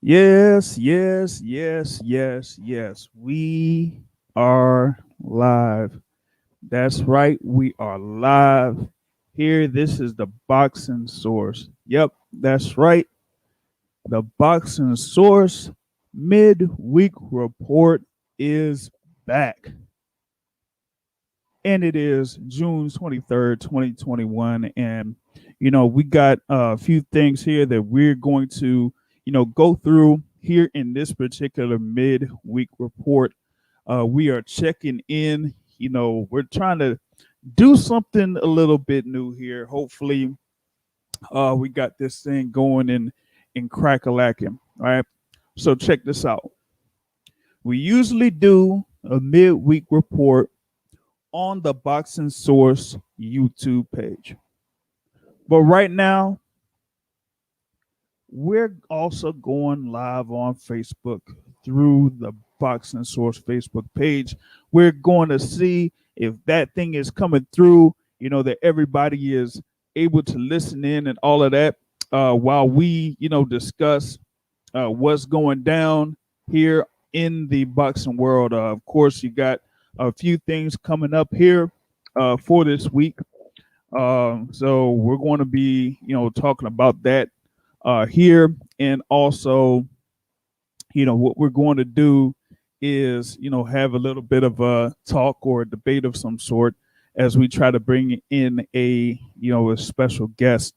Yes, yes, yes, yes, yes. We are live. That's right. We are live here. This is the Boxing Source. Yep, that's right. The Boxing Source midweek report is back. And it is June 23rd, 2021. And, we got a few things here that we're going to, go through here in this particular midweek report. We are checking in, we're trying to do something a little bit new here. Hopefully, we got this thing going in crack-a-lacking. All right. So check this out. We usually do a midweek report on the Boxing Source YouTube page. But right now, we're also going live on Facebook through the Boxing Source Facebook page. We're going to see if that thing is coming through, that everybody is able to listen in and all of that while we, discuss what's going down here in the boxing world. Of course, you got a few things coming up here for this week. So we're going to be, talking about that here, and also, what we're going to do is, have a little bit of a talk or a debate of some sort as we try to bring in a special guest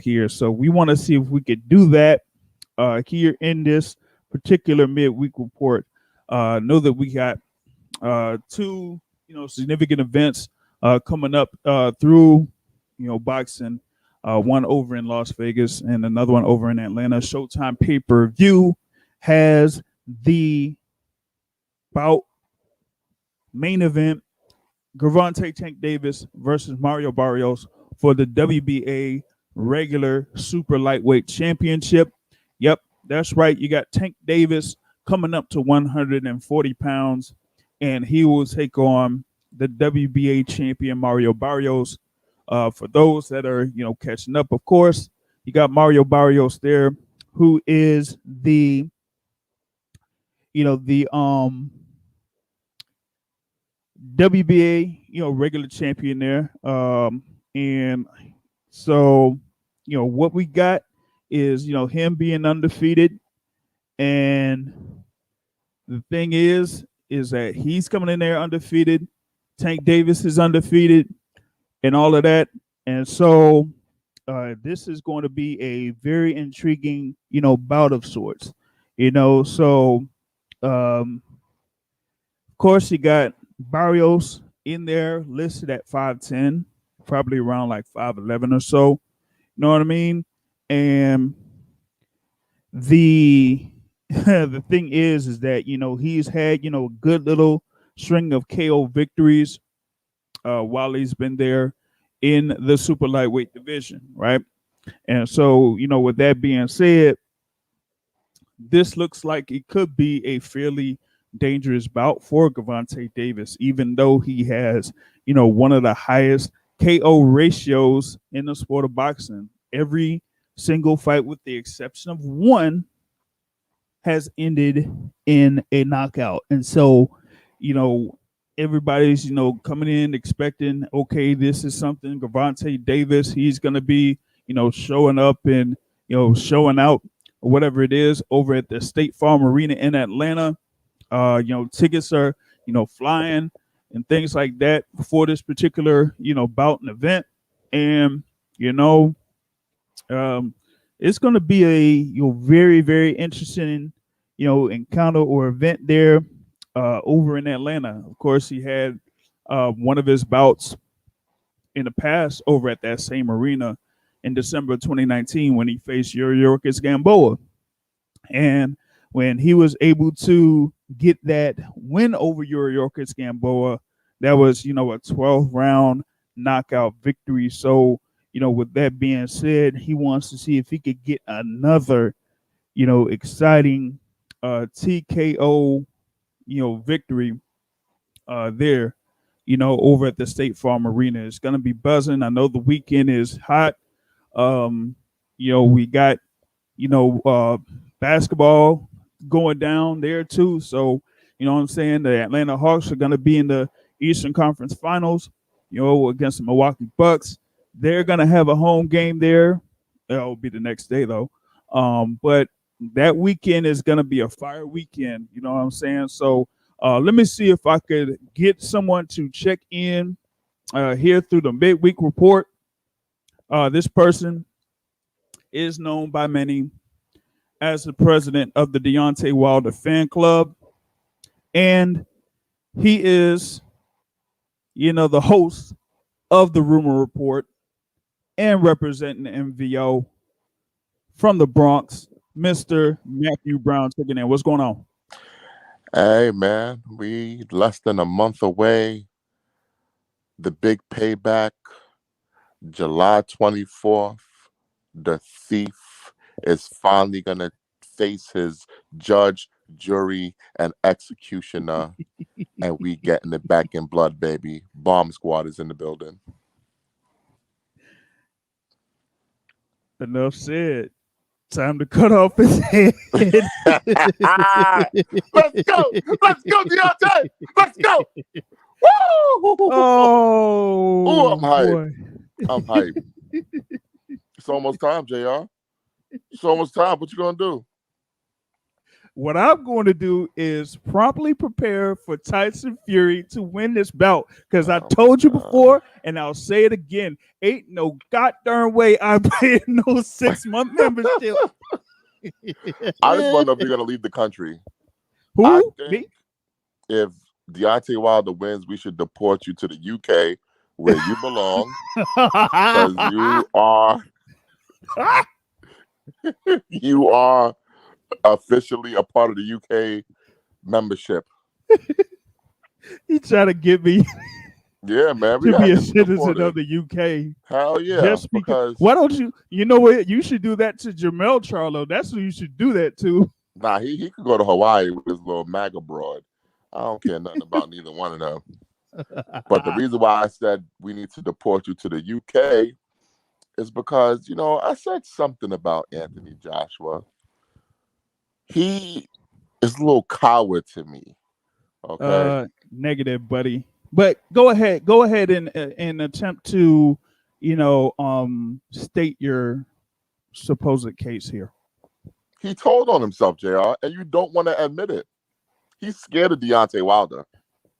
here. So we want to see if we could do that here in this particular midweek report. Know that we got two, significant events coming up through, boxing. One over in Las Vegas and another one over in Atlanta. Showtime pay per view has the bout main event: Gervonta Tank Davis versus Mario Barrios for the WBA regular super lightweight championship. Yep, that's right. You got Tank Davis coming up to 140 pounds, and he will take on the WBA champion Mario Barrios. For those that are, catching up, of course, you got Mario Barrios there, who is the WBA, regular champion there. And so, what we got is, him being undefeated. And the thing is that he's coming in there undefeated. Tank Davis is undefeated and all of that. And so this is going to be a very intriguing, bout of sorts. So of course you got Barrios in there listed at 5'10", probably around like 5'11" or so. You know what I mean? And the the thing is that he's had a good little string of KO victories while he's been there in the super lightweight division, right? And so, with that being said, this looks like it could be a fairly dangerous bout for Gervonta Davis, even though he has, one of the highest KO ratios in the sport of boxing. Every single fight, with the exception of one, has ended in a knockout. And so, you know, everybody's, coming in expecting, okay, this is something. Gervonta Davis, he's going to be, showing up and, showing out or whatever it is over at the State Farm Arena in Atlanta. Tickets are, flying and things like that for this particular, bout and event. And, you know, um, it's going to be a very, very interesting, encounter or event there over in Atlanta. Of course, he had one of his bouts in the past over at that same arena in December 2019 when he faced Yuriorkis Gamboa. And when he was able to get that win over Yuriorkis Gamboa, that was, a 12 round knockout victory. So, with that being said, he wants to see if he could get another, exciting TKO, victory there, over at the State Farm Arena. It's going to be buzzing. I know the weekend is hot. We got, you know, uh, basketball going down there too. So, you know what I'm saying? The Atlanta Hawks are going to be in the Eastern Conference Finals, you know, against the Milwaukee Bucks. They're going to have a home game there. It'll be the next day though. But that weekend is going to be a fire weekend. You know what I'm saying? So let me see if I could get someone to check in here through the midweek report. This person is known by many as the president of the Deontay Wilder fan club. And he is, you know, the host of the Rumor Report and representing the MVO from the Bronx, Mr. Matthew Brown taking in. What's going on? Hey, man, we less than a month away. The big payback, July 24th, the thief is finally going to face his judge, jury, and executioner, and we getting it back in blood, baby. Bomb Squad is in the building. Enough said. Time to cut off his head. Let's go! Let's go, Deontay! Let's go! Woo! Oh, I'm hyped. boy. I'm hyped. It's almost time, JR. It's almost time. What you gonna do? What I'm going to do is promptly prepare for Tyson Fury to win this bout. Because I told you before, and I'll say it again, ain't no goddamn way I'm paying no 6-month membership. I just want to know if you're going to leave the country. Who? I think Me? if Deontay Wilder wins, we should deport you to the UK where you belong. Because you are officially a part of the UK membership. He trying to get me Yeah, man. to be a citizen of the UK. Hell yeah. Just because. Why don't you know what? You should do that to Jamel Charlo. That's who you should do that to. Nah, he could go to Hawaii with his little MAGA broad. I don't care nothing about neither one of them. But the reason why I said we need to deport you to the UK is because, you know, I said something about Anthony Joshua. He is a little coward to me. Okay. Negative, buddy. But go ahead and attempt to, you know, state your supposed case here. He told on himself, JR, and you don't want to admit it. He's scared of Deontay Wilder.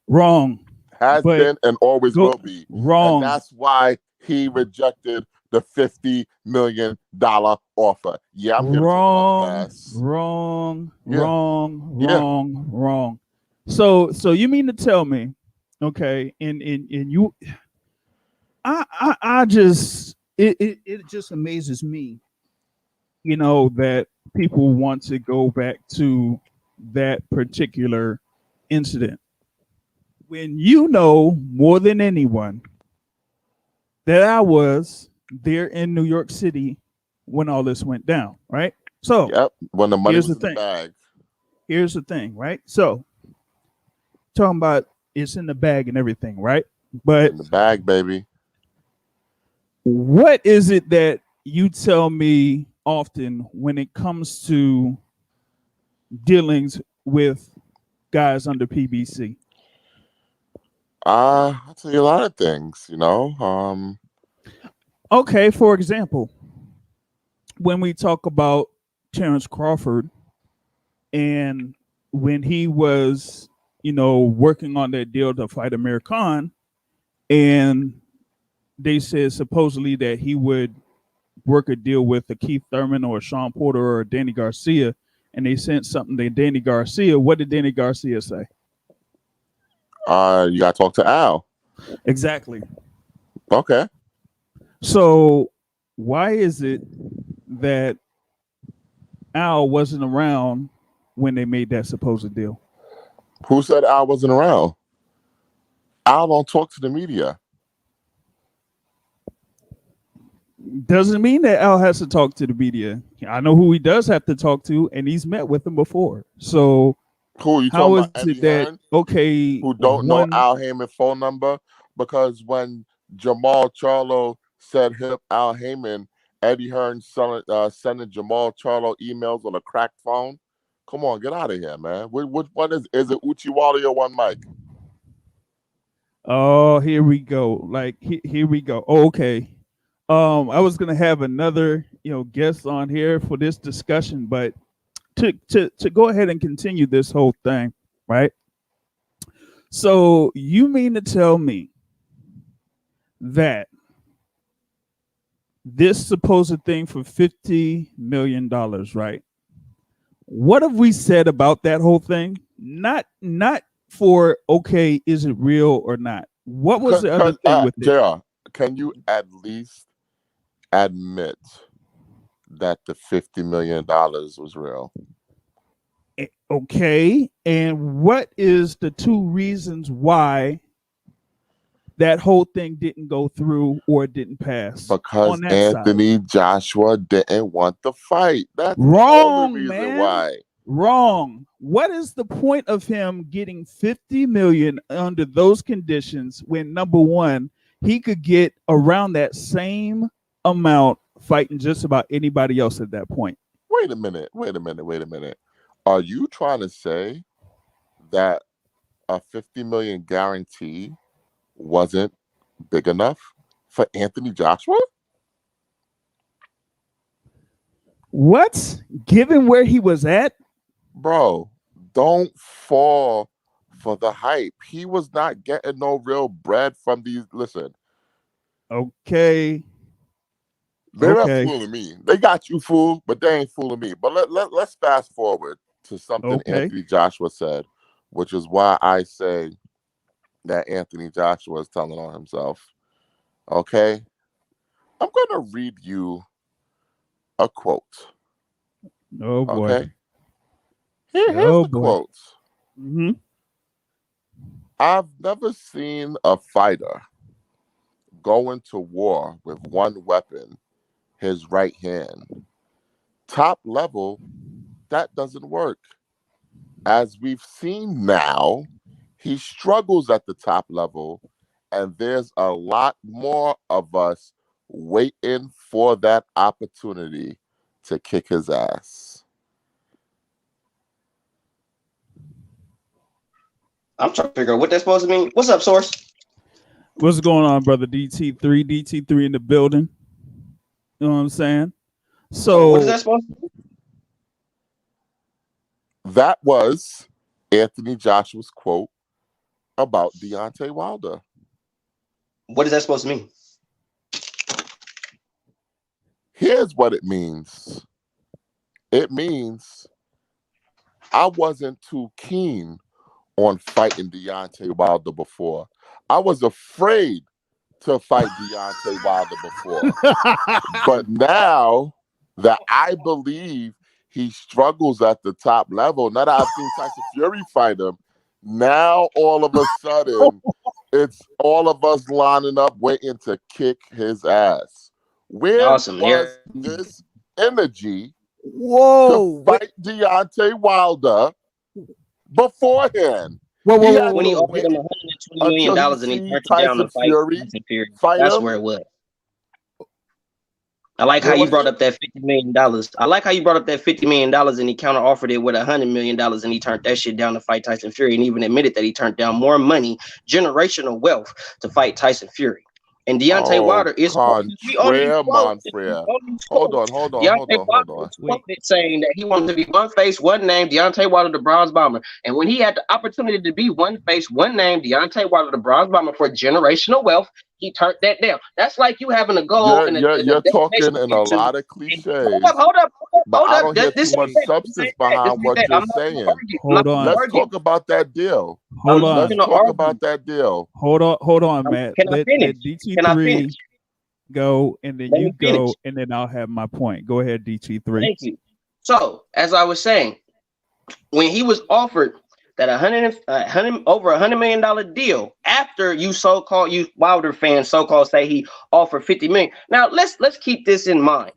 Wrong. Has been and always will be. Wrong. And that's why he rejected the $50 million offer. Yeah, I'm wrong. So you mean to tell me, okay, and you, I just it just amazes me, you know, that people want to go back to that particular incident when you know more than anyone that I was there in New York City when all this went down, right? So yep, when the money was in the bag. Here's the thing, right? So talking about it's in the bag and everything, right? But in the bag, baby. What is it that you tell me often when it comes to dealings with guys under PBC? I'll tell you a lot of things, you know. Okay, for example, when we talk about Terrence Crawford and when he was, you know, working on that deal to fight Amir Khan, and they said supposedly that he would work a deal with a Keith Thurman or a Sean Porter or a Danny Garcia, and they sent something to Danny Garcia. What did Danny Garcia say? You got to talk to Al. Exactly. Okay. So why is it that Al wasn't around when they made that supposed deal? Who said Al wasn't around? Al don't talk to the media. Doesn't mean that Al has to talk to the media. I know who he does have to talk to, and he's met with them before. So who you how talking is about? it that okay? Who don't know Al Heyman's phone number? Because when Jamal Charlo said Al Heyman Eddie Hearn sending Jamal Charlo emails on a cracked phone. Come on, get out of here, man. Which one is it Uchiwali or One Mike? Oh, here we go. Like here we go. Oh, okay. I was gonna have another, guest on here for this discussion, but to go ahead and continue this whole thing, right? So you mean to tell me that this supposed thing for $50 million, right? What have we said about that whole thing? Not for okay, is it real or not? What was the other thing with it? JR, can you at least admit that the $50 million was real? Okay, and what is the two reasons why that whole thing didn't go through or didn't pass? Because on that Anthony side? Joshua didn't want the fight. That's the only Wrong, reason man. why. Wrong. What is the point of him getting 50 million under those conditions when, number one, he could get around that same amount fighting just about anybody else at that point? Wait a minute. Are you trying to say that a 50 million guarantee wasn't big enough for Anthony Joshua? What? Given where he was at? Bro, don't fall for the hype. He was not getting no real bread from these. Listen. Okay. They're not fooling me. They got you fooled, but they ain't fooling me. But let's fast forward to something Anthony Joshua said, which is why I say that Anthony Joshua is telling on himself. Okay? I'm going to read you a quote. Oh, boy. Okay? Here's the quote. Mm-hmm. I've never seen a fighter go into war with one weapon, his right hand. Top level, that doesn't work. As we've seen now, he struggles at the top level, and there's a lot more of us waiting for that opportunity to kick his ass. I'm trying to figure out what that's supposed to mean. What's up, Source? What's going on, brother? DT3, DT3 in the building. You know what I'm saying? So what is that supposed to mean? That was Anthony Joshua's quote about Deontay Wilder. What is that supposed to mean? Here's what it means. It means I wasn't too keen on fighting Deontay Wilder before. I was afraid to fight Deontay Wilder before. But now that I believe he struggles at the top level, now that I've seen Tyson Fury fight him, now all of a sudden it's all of us lining up waiting to kick his ass. Where was this energy to fight Deontay Wilder beforehand? When he offered him $120 million and he turned it down to fight Tyson Fury, that's where it was. I like how you brought up that $50 million. I like how you brought up that $50 million and he counter offered it with $100 million and he turned that shit down to fight Tyson Fury and even admitted that he turned down more money, generational wealth, to fight Tyson Fury. And Deontay Wilder is Hold on. Saying that he wanted to be one face, one name, Deontay Wilder, the Bronze Bomber. And when he had the opportunity to be one face, one name, Deontay Wilder, the Bronze Bomber, for generational wealth, he turned that down. That's like you having a goal. You're talking in a lot of cliches. Hold up. I don't hear too much substance behind what you're saying. Hold on. Let's talk about that deal. Hold on. Let's talk about that deal. Hold on, Matt. Let DT3 go, and then you go, and then I'll have my point. Go ahead, DT3. Thank you. So, as I was saying, when he was offered that over $100 million deal, after you Wilder fans so-called say he offered $50 million. Now let's keep this in mind.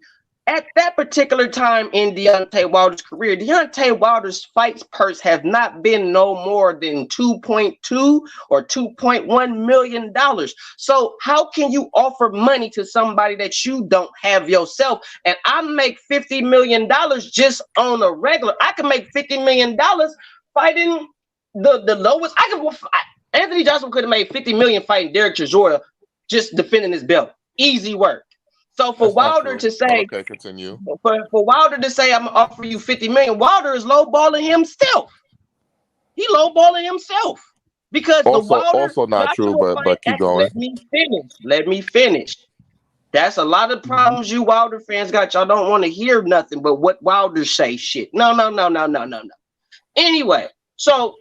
At that particular time in Deontay Wilder's career, Deontay Wilder's fights purse have not been no more than 2.2 or 2.1 million dollars. So how can you offer money to somebody that you don't have yourself? And I make $50 million just on a regular. I can make $50 million fighting the lowest. Anthony Joshua could have made 50 million fighting Derek Chisora just defending his belt. Easy work. So for That's not Wilder true. to But say, okay, continue. for Wilder to say, I'm gonna offer you 50 million, Wilder is lowballing himself. He lowballing himself because the Wilder Also not true, Joshua fight. but keep going. Let me finish. That's a lot of problems you Wilder fans got. Y'all don't want to hear nothing but what Wilder say shit. No. Anyway, so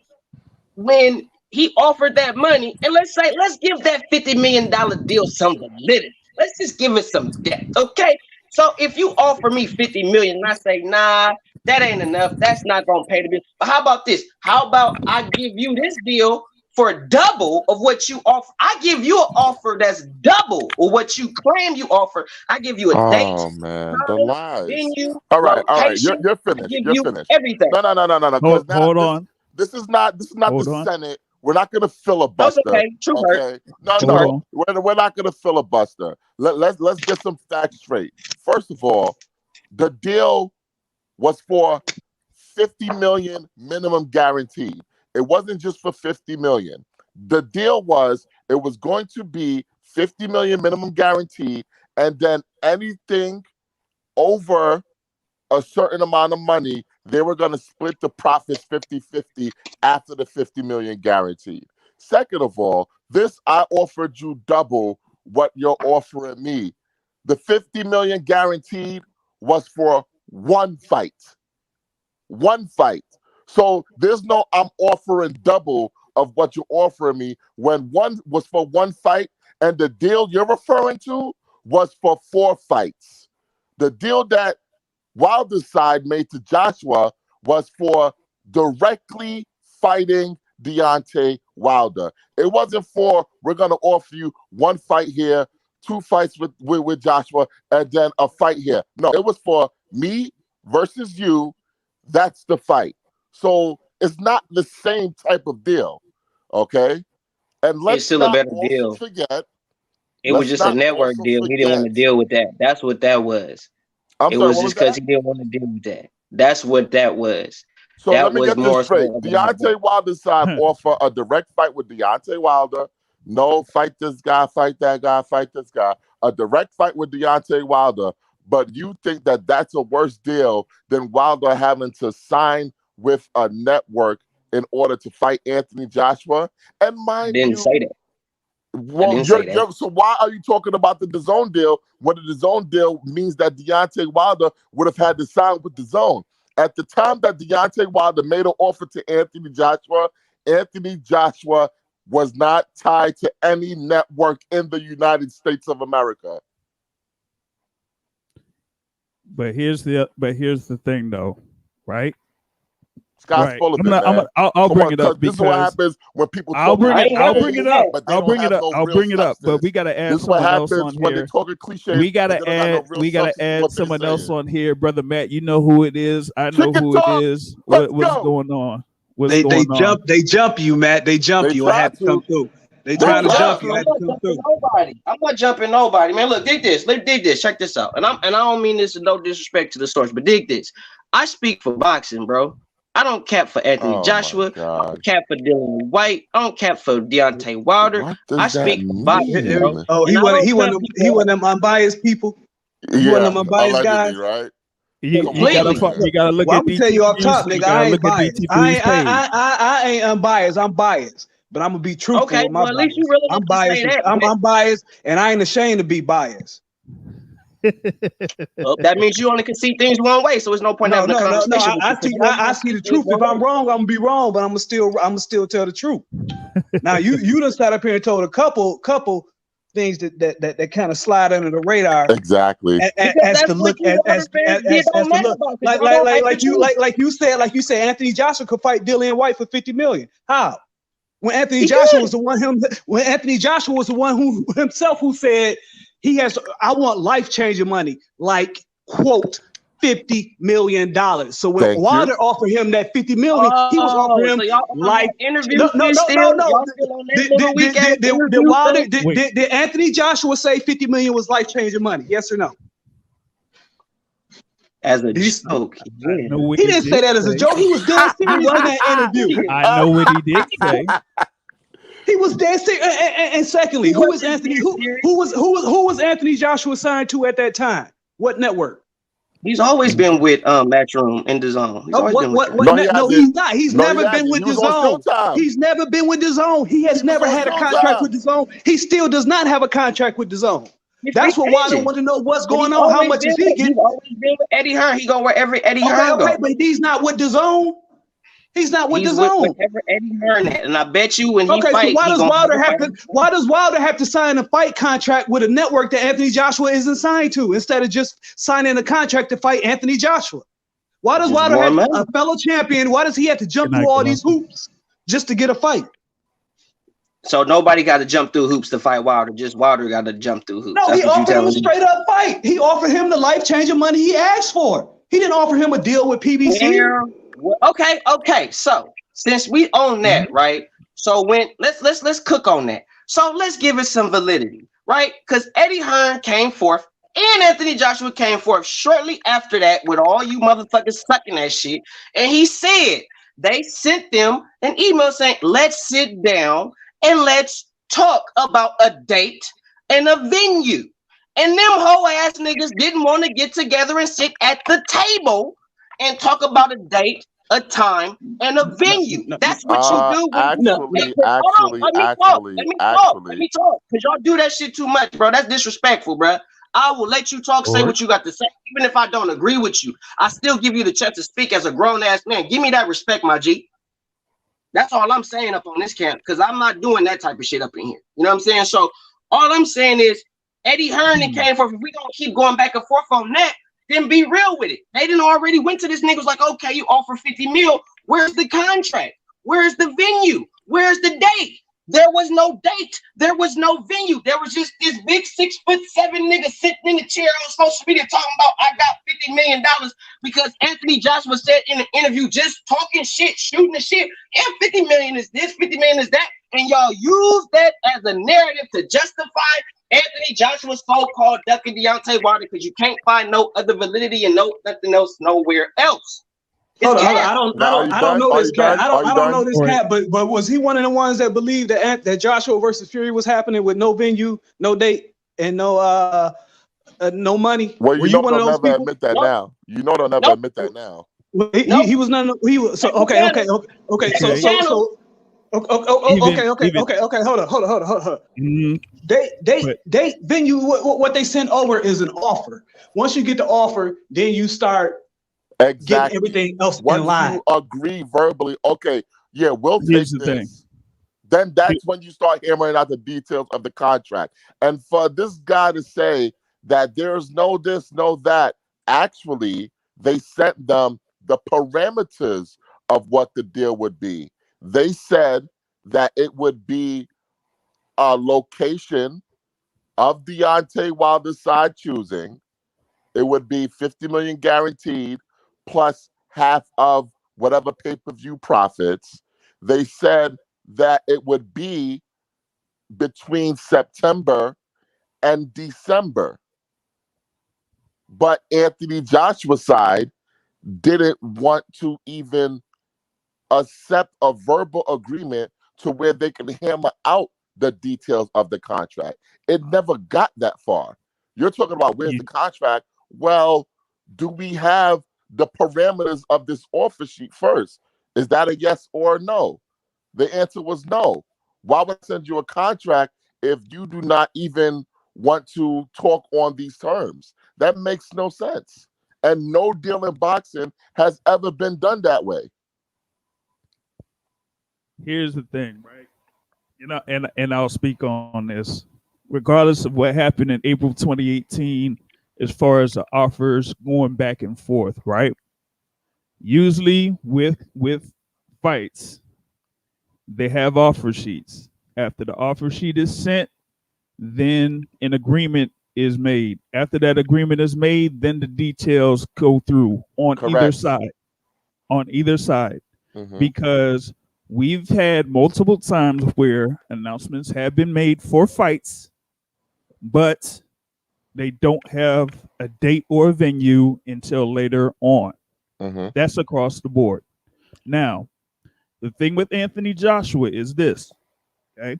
when he offered that money, and let's give that $50 million deal some validity. Let's just give it some depth, okay? So if you offer me 50 million and I say, nah, that ain't enough, that's not gonna pay the bill. But how about this? How about I give you this deal for double of what you offer? I give you an offer that's double of what you claim you offer. I give you a date, Oh man, the time, lies. venue, All right. location. You're I finished. give You're you finished. everything. No. Because now Hold on. this is not Hold the on. Senate. We're not going to That's filibuster. okay. True hurt. Okay. No. Hold on. We're not going to filibuster. Let's get some facts straight. First of all, the deal was for 50 million minimum guaranteed. It wasn't just for 50 million. The deal was it was going to be 50 million minimum guaranteed, and then anything over a certain amount of money, they were going to split the profits 50-50 after the 50 million guaranteed. Second of all, I offered you double what you're offering me. The 50 million guaranteed was for one fight. One fight. So there's no I'm offering double of what you're offering me when one was for one fight, and the deal you're referring to was for 4 fights. The deal that Wilder's side made to Joshua was for directly fighting Deontay Wilder. It wasn't for we're gonna offer you one fight here, 2 fights with Joshua, and then a fight here. No, it was for me versus you. That's the fight. So it's not the same type of deal, okay? And It's let's still a not better also deal. forget. It was Let's just a not network also deal. He didn't want to forget. deal with that. That's what that was. I'm It sorry. was What just was because that? he didn't want to deal with that. That's what that was. So That let me was get this more straight. so about that. Deontay Wilder's side offer a direct fight with Deontay Wilder. No, fight this guy, fight that guy, fight this guy. A direct fight with Deontay Wilder. But you think that that's a worse deal than Wilder having to sign with a network in order to fight Anthony Joshua? And I mind didn't you, say that. I well, didn't say that. so why are you talking about the DAZN deal when the DAZN deal means that Deontay Wilder would have had to sign with DAZN? At the time that Deontay Wilder made an offer to Anthony Joshua was not tied to any network in the United States of America. But here's the thing, though, right? Sky's Right. full of it, man. I'll Come bring on, it up this is what because happens when people I'll talk bring I it. ain't I'll heard bring it it up. yet. but they I'll don't bring it have up. no I'll real bring it up. But substance. we gotta add This is what someone else happens on when they here. talking cliches. We but gotta they don't got no real we gotta substance to add what they someone else saying. on here, brother Matt. You know who it is. I know Chicken who it talk. is. Let's What's go. going on? What's They going on? jump you, Matt. They jump They you. I try had to come to. through. They They trying to try jump you. I to. had to come through. I'm not jumping nobody, man. Look, dig this. Dig this. Check this out. And I don't mean this with no disrespect to the source, but dig this. I speak for boxing, bro. I don't cap for Anthony Oh my Joshua. I God. don't cap for Dylan White. I don't cap for Deontay Wilder. What I does that speak for boxing, bro. mean? Oh, And I don't tell he people one of them unbiased people. He one Yeah, of them unbiased allegedly, guys. right? You, Come you on, gotta completely. man. you gotta look Well, at I'm gonna tell you off top, DT3's. You nigga. gotta I ain't look at biased. DT3's page. I ain't unbiased. I'm biased, but I'm gonna be truthful Okay, with my well, at least you bias. real enough I'm to biased. say that. I'm biased, and I ain't ashamed to be biased. Well, that means you only can see things one way, so there's no point No, having a no, no, no. conversation with you. 'Cause you only I can see the things truth. If one I'm way. wrong, I'm gonna be wrong, but I'm still tell the truth. Now you done sat up here and told a couple things that kind of slide under the radar Exactly. Because as that's to what look you Wilder fans get as on to mad look about. 'Cause y'all don't like the truth. like you said Anthony Joshua could fight Dillian White for 50 million. How? When Anthony He Joshua could. was the one who himself who said I want life-changing money like quote, $50 million. So when Thank Wilder you. offered him that $50 million, he was offering him so y'all like interview no. Y'all still on that little weak ass interview Wilder thing? did Anthony Joshua say $50 million was life changing money? Yes or no? As a joke, yeah. He didn't say that as a joke. He was dead serious in that interview. I know what he did say. He was dead serious. And secondly, who was Anthony? Who was Anthony Joshua signed to at that time? What network? He's always been with Matchroom and DAZN. He's always been with them. No, he's not. He's never been with DAZN. He's never been with DAZN. He has never had a contract with DAZN. He still does not have a contract with DAZN. That's what Wilder wanted to know what's going on. How much is he getting? He's always been with Eddie Hearn. He go wherever Eddie Hearn goes. Okay, but he's not with DAZN. He's not with DAZN. Wherever Eddie Hearn at, and I bet you when he so fight, why does Wilder have to sign a fight contract with a network that Anthony Joshua isn't signed to instead of just signing a contract to fight Anthony Joshua? Why does Wilder have a fellow champion? Why does he have to jump through all these hoops just to get a fight? So nobody got to jump through hoops to fight Wilder. Just Wilder got to jump through hoops. No, he offered him a straight up fight. He offered him the life changing money he asked for. He didn't offer him a deal with PBC. Okay. So since we own that, right? So let's cook on that. So let's give it some validity, right? Because Eddie Hearn came forth and Anthony Joshua came forth shortly after that with all you motherfuckers sucking that shit. And he said they sent them an email saying, let's sit down and let's talk about a date and a venue. And them whole ass niggas didn't want to get together and sit at the table and talk about a date, a time, and a venue. That's what you do. Let me talk. Because y'all do that shit too much, bro. That's disrespectful, bro. I will let you talk, say what you got to say. Even if I don't agree with you, I still give you the chance to speak as a grown-ass man. Give me that respect, my G. That's all I'm saying up on this camp, because I'm not doing that type of shit up in here. You know what I'm saying? So all I'm saying is Eddie Hearn came forth. If we don't keep going back and forth on that, then be real with it. They didn't already went to this nigga was like, okay, you offer 50 mil. Where's the contract? Where's the venue? Where's the date? There was no date. There was no venue. There was just this big 6'7" nigga sitting in the chair on social media talking about I got $50 million because Anthony Joshua said in an interview just talking shit, shooting the shit. And 50 million is this, 50 million is that. And y'all use that as a narrative to justify Anthony Joshua's so-called ducking Deontay Wilder because you can't find no other validity and nothing else nowhere else. Hold on. I don't know this cat. I don't know this cat. But was he one of the ones that believed that Joshua versus Fury was happening with no venue, no date, and no money? Well, you know they'll never admit that now. You know they'll never admit that now. He was none. He was so okay. So. Okay. Hold on. They venue. What they send over is an offer. Once you get the offer, then you start getting everything else in line. You agree verbally. Okay, yeah, we'll take this. Then that's when you start hammering out the details of the contract. And for this guy to say that there's no this, no that, actually, they sent them the parameters of what the deal would be. They said that it would be a location of Deontay Wilder's side choosing. It would be 50 million guaranteed plus half of whatever pay-per-view profits. They said that it would be between September and December. But Anthony Joshua's side didn't want to even accept a verbal agreement to where they can hammer out the details of the contract. It never got that far. You're talking about where's the contract? Well, do we have the parameters of this offer sheet first? Is that a yes or a no? The answer was no. Why would I send you a contract if you do not even want to talk on these terms? That makes no sense. And no deal in boxing has ever been done that way. Here's the thing, right? You know, and I'll speak on this. Regardless of what happened in April 2018, as far as the offers going back and forth, right? Usually with fights, they have offer sheets. After the offer sheet is sent, then an agreement is made. After that agreement is made, then the details go through on either Correct. side. On either side. Mm-hmm. Because we've had multiple times where announcements have been made for fights, but they don't have a date or a venue until later on. Mm-hmm. That's across the board. Now, the thing with Anthony Joshua is this, okay?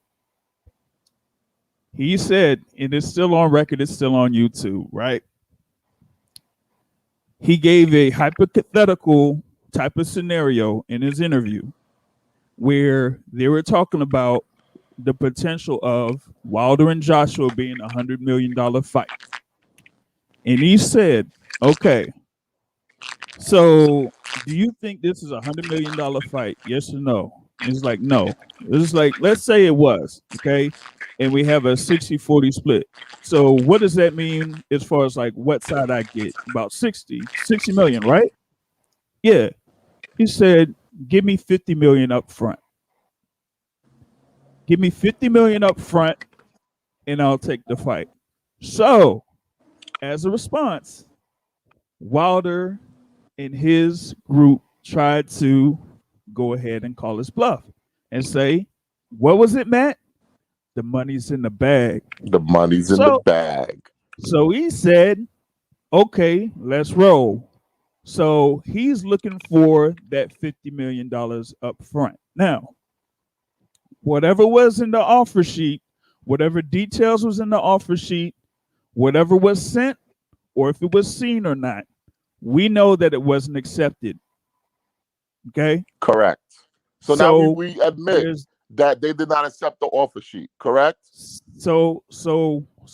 He said, and it's still on record, it's still on YouTube, right? He gave a hypothetical type of scenario in his interview where they were talking about the potential of Wilder and Joshua being $100 million fight. And he said, okay, so do you think this is $100 million fight? Yes or no? And it's like, no. It's like, let's say it was, okay? And we have a 60-40 split. So what does that mean as far as like what side I get? About 60 million, right? Yeah. He said, give me 50 million up front. Give me 50 million up front and I'll take the fight. So as a response, Wilder and his group tried to go ahead and call his bluff and say, what was it, Matt? The money's in the bag. The money's in the bag. So he said, okay, let's roll. So he's looking for that $50 million up front. Now, whatever was in the offer sheet, whatever details was in the offer sheet, whatever was sent, or if it was seen or not, we know that it wasn't accepted. Okay? Correct. So now we admit that they did not accept the offer sheet, correct? So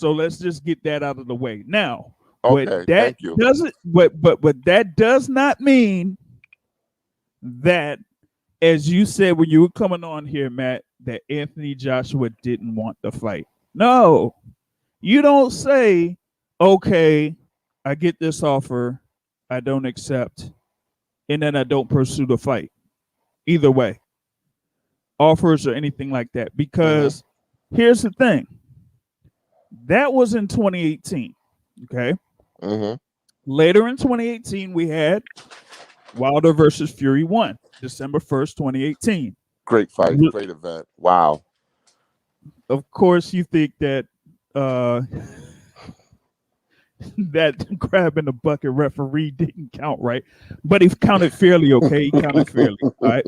let's just get that out of the way. Now, okay, thank you. But that does not mean that, as you said when you were coming on here, Matt, that Anthony Joshua didn't want the fight. No, you don't say, okay, I get this offer, I don't accept, and then I don't pursue the fight. Either way, offers or anything like that. Because here's the thing. That was in 2018. Okay. Later in 2018, we had Wilder versus Fury 1, December 1st, 2018. Great fight, great event. Wow. Of course, you think that that grab in the bucket referee didn't count, right? But he counted fairly, okay? He counted fairly, all right?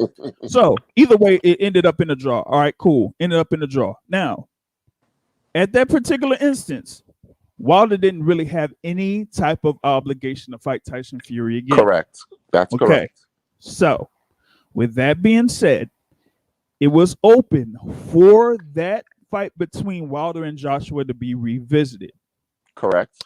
So either way, it ended up in a draw. All right, cool. Ended up in a draw. Now, at that particular instance, Wilder didn't really have any type of obligation to fight Tyson Fury again. Correct. That's correct. So, with that being said, it was open for that fight between Wilder and Joshua to be revisited. Correct.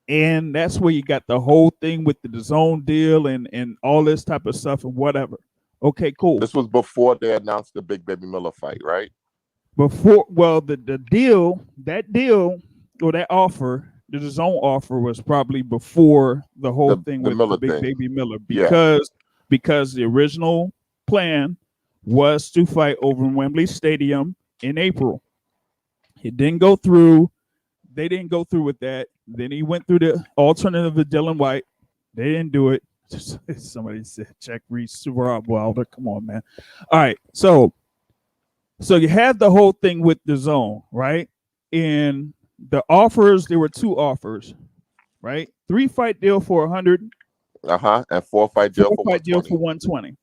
And that's where you got the whole thing with the DAZN deal and all this type of stuff and whatever. Okay, cool. This was before they announced the Big Baby Miller fight, right? Before, well, the deal, or that offer, the DAZN offer was probably before the whole thing with the Big Baby Miller, because the original plan was to fight over in Wembley Stadium in April. It didn't go through. They didn't go through with that. Then he went through the alternative of Dylan White. They didn't do it. Somebody said, check Reese Rob Wilder. Come on, man. All right. So you had the whole thing with DAZN, right? And the offers, there were two offers, right? 3-fight deal for 100. And 4-fight deal for 120.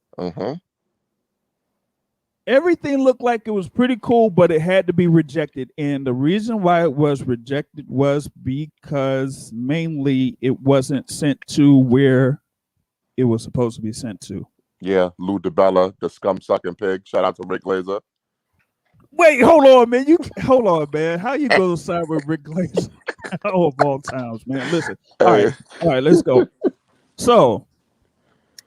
Everything looked like it was pretty cool, but it had to be rejected. And the reason why it was rejected was because mainly it wasn't sent to where it was supposed to be sent to. Yeah, Lou DiBella, the scum sucking pig. Shout out to Rick Glazer. Wait, hold on, man. Hold on, man. How you go side with Rick Glazer? Oh, of all times, man. Listen. All right, let's go. So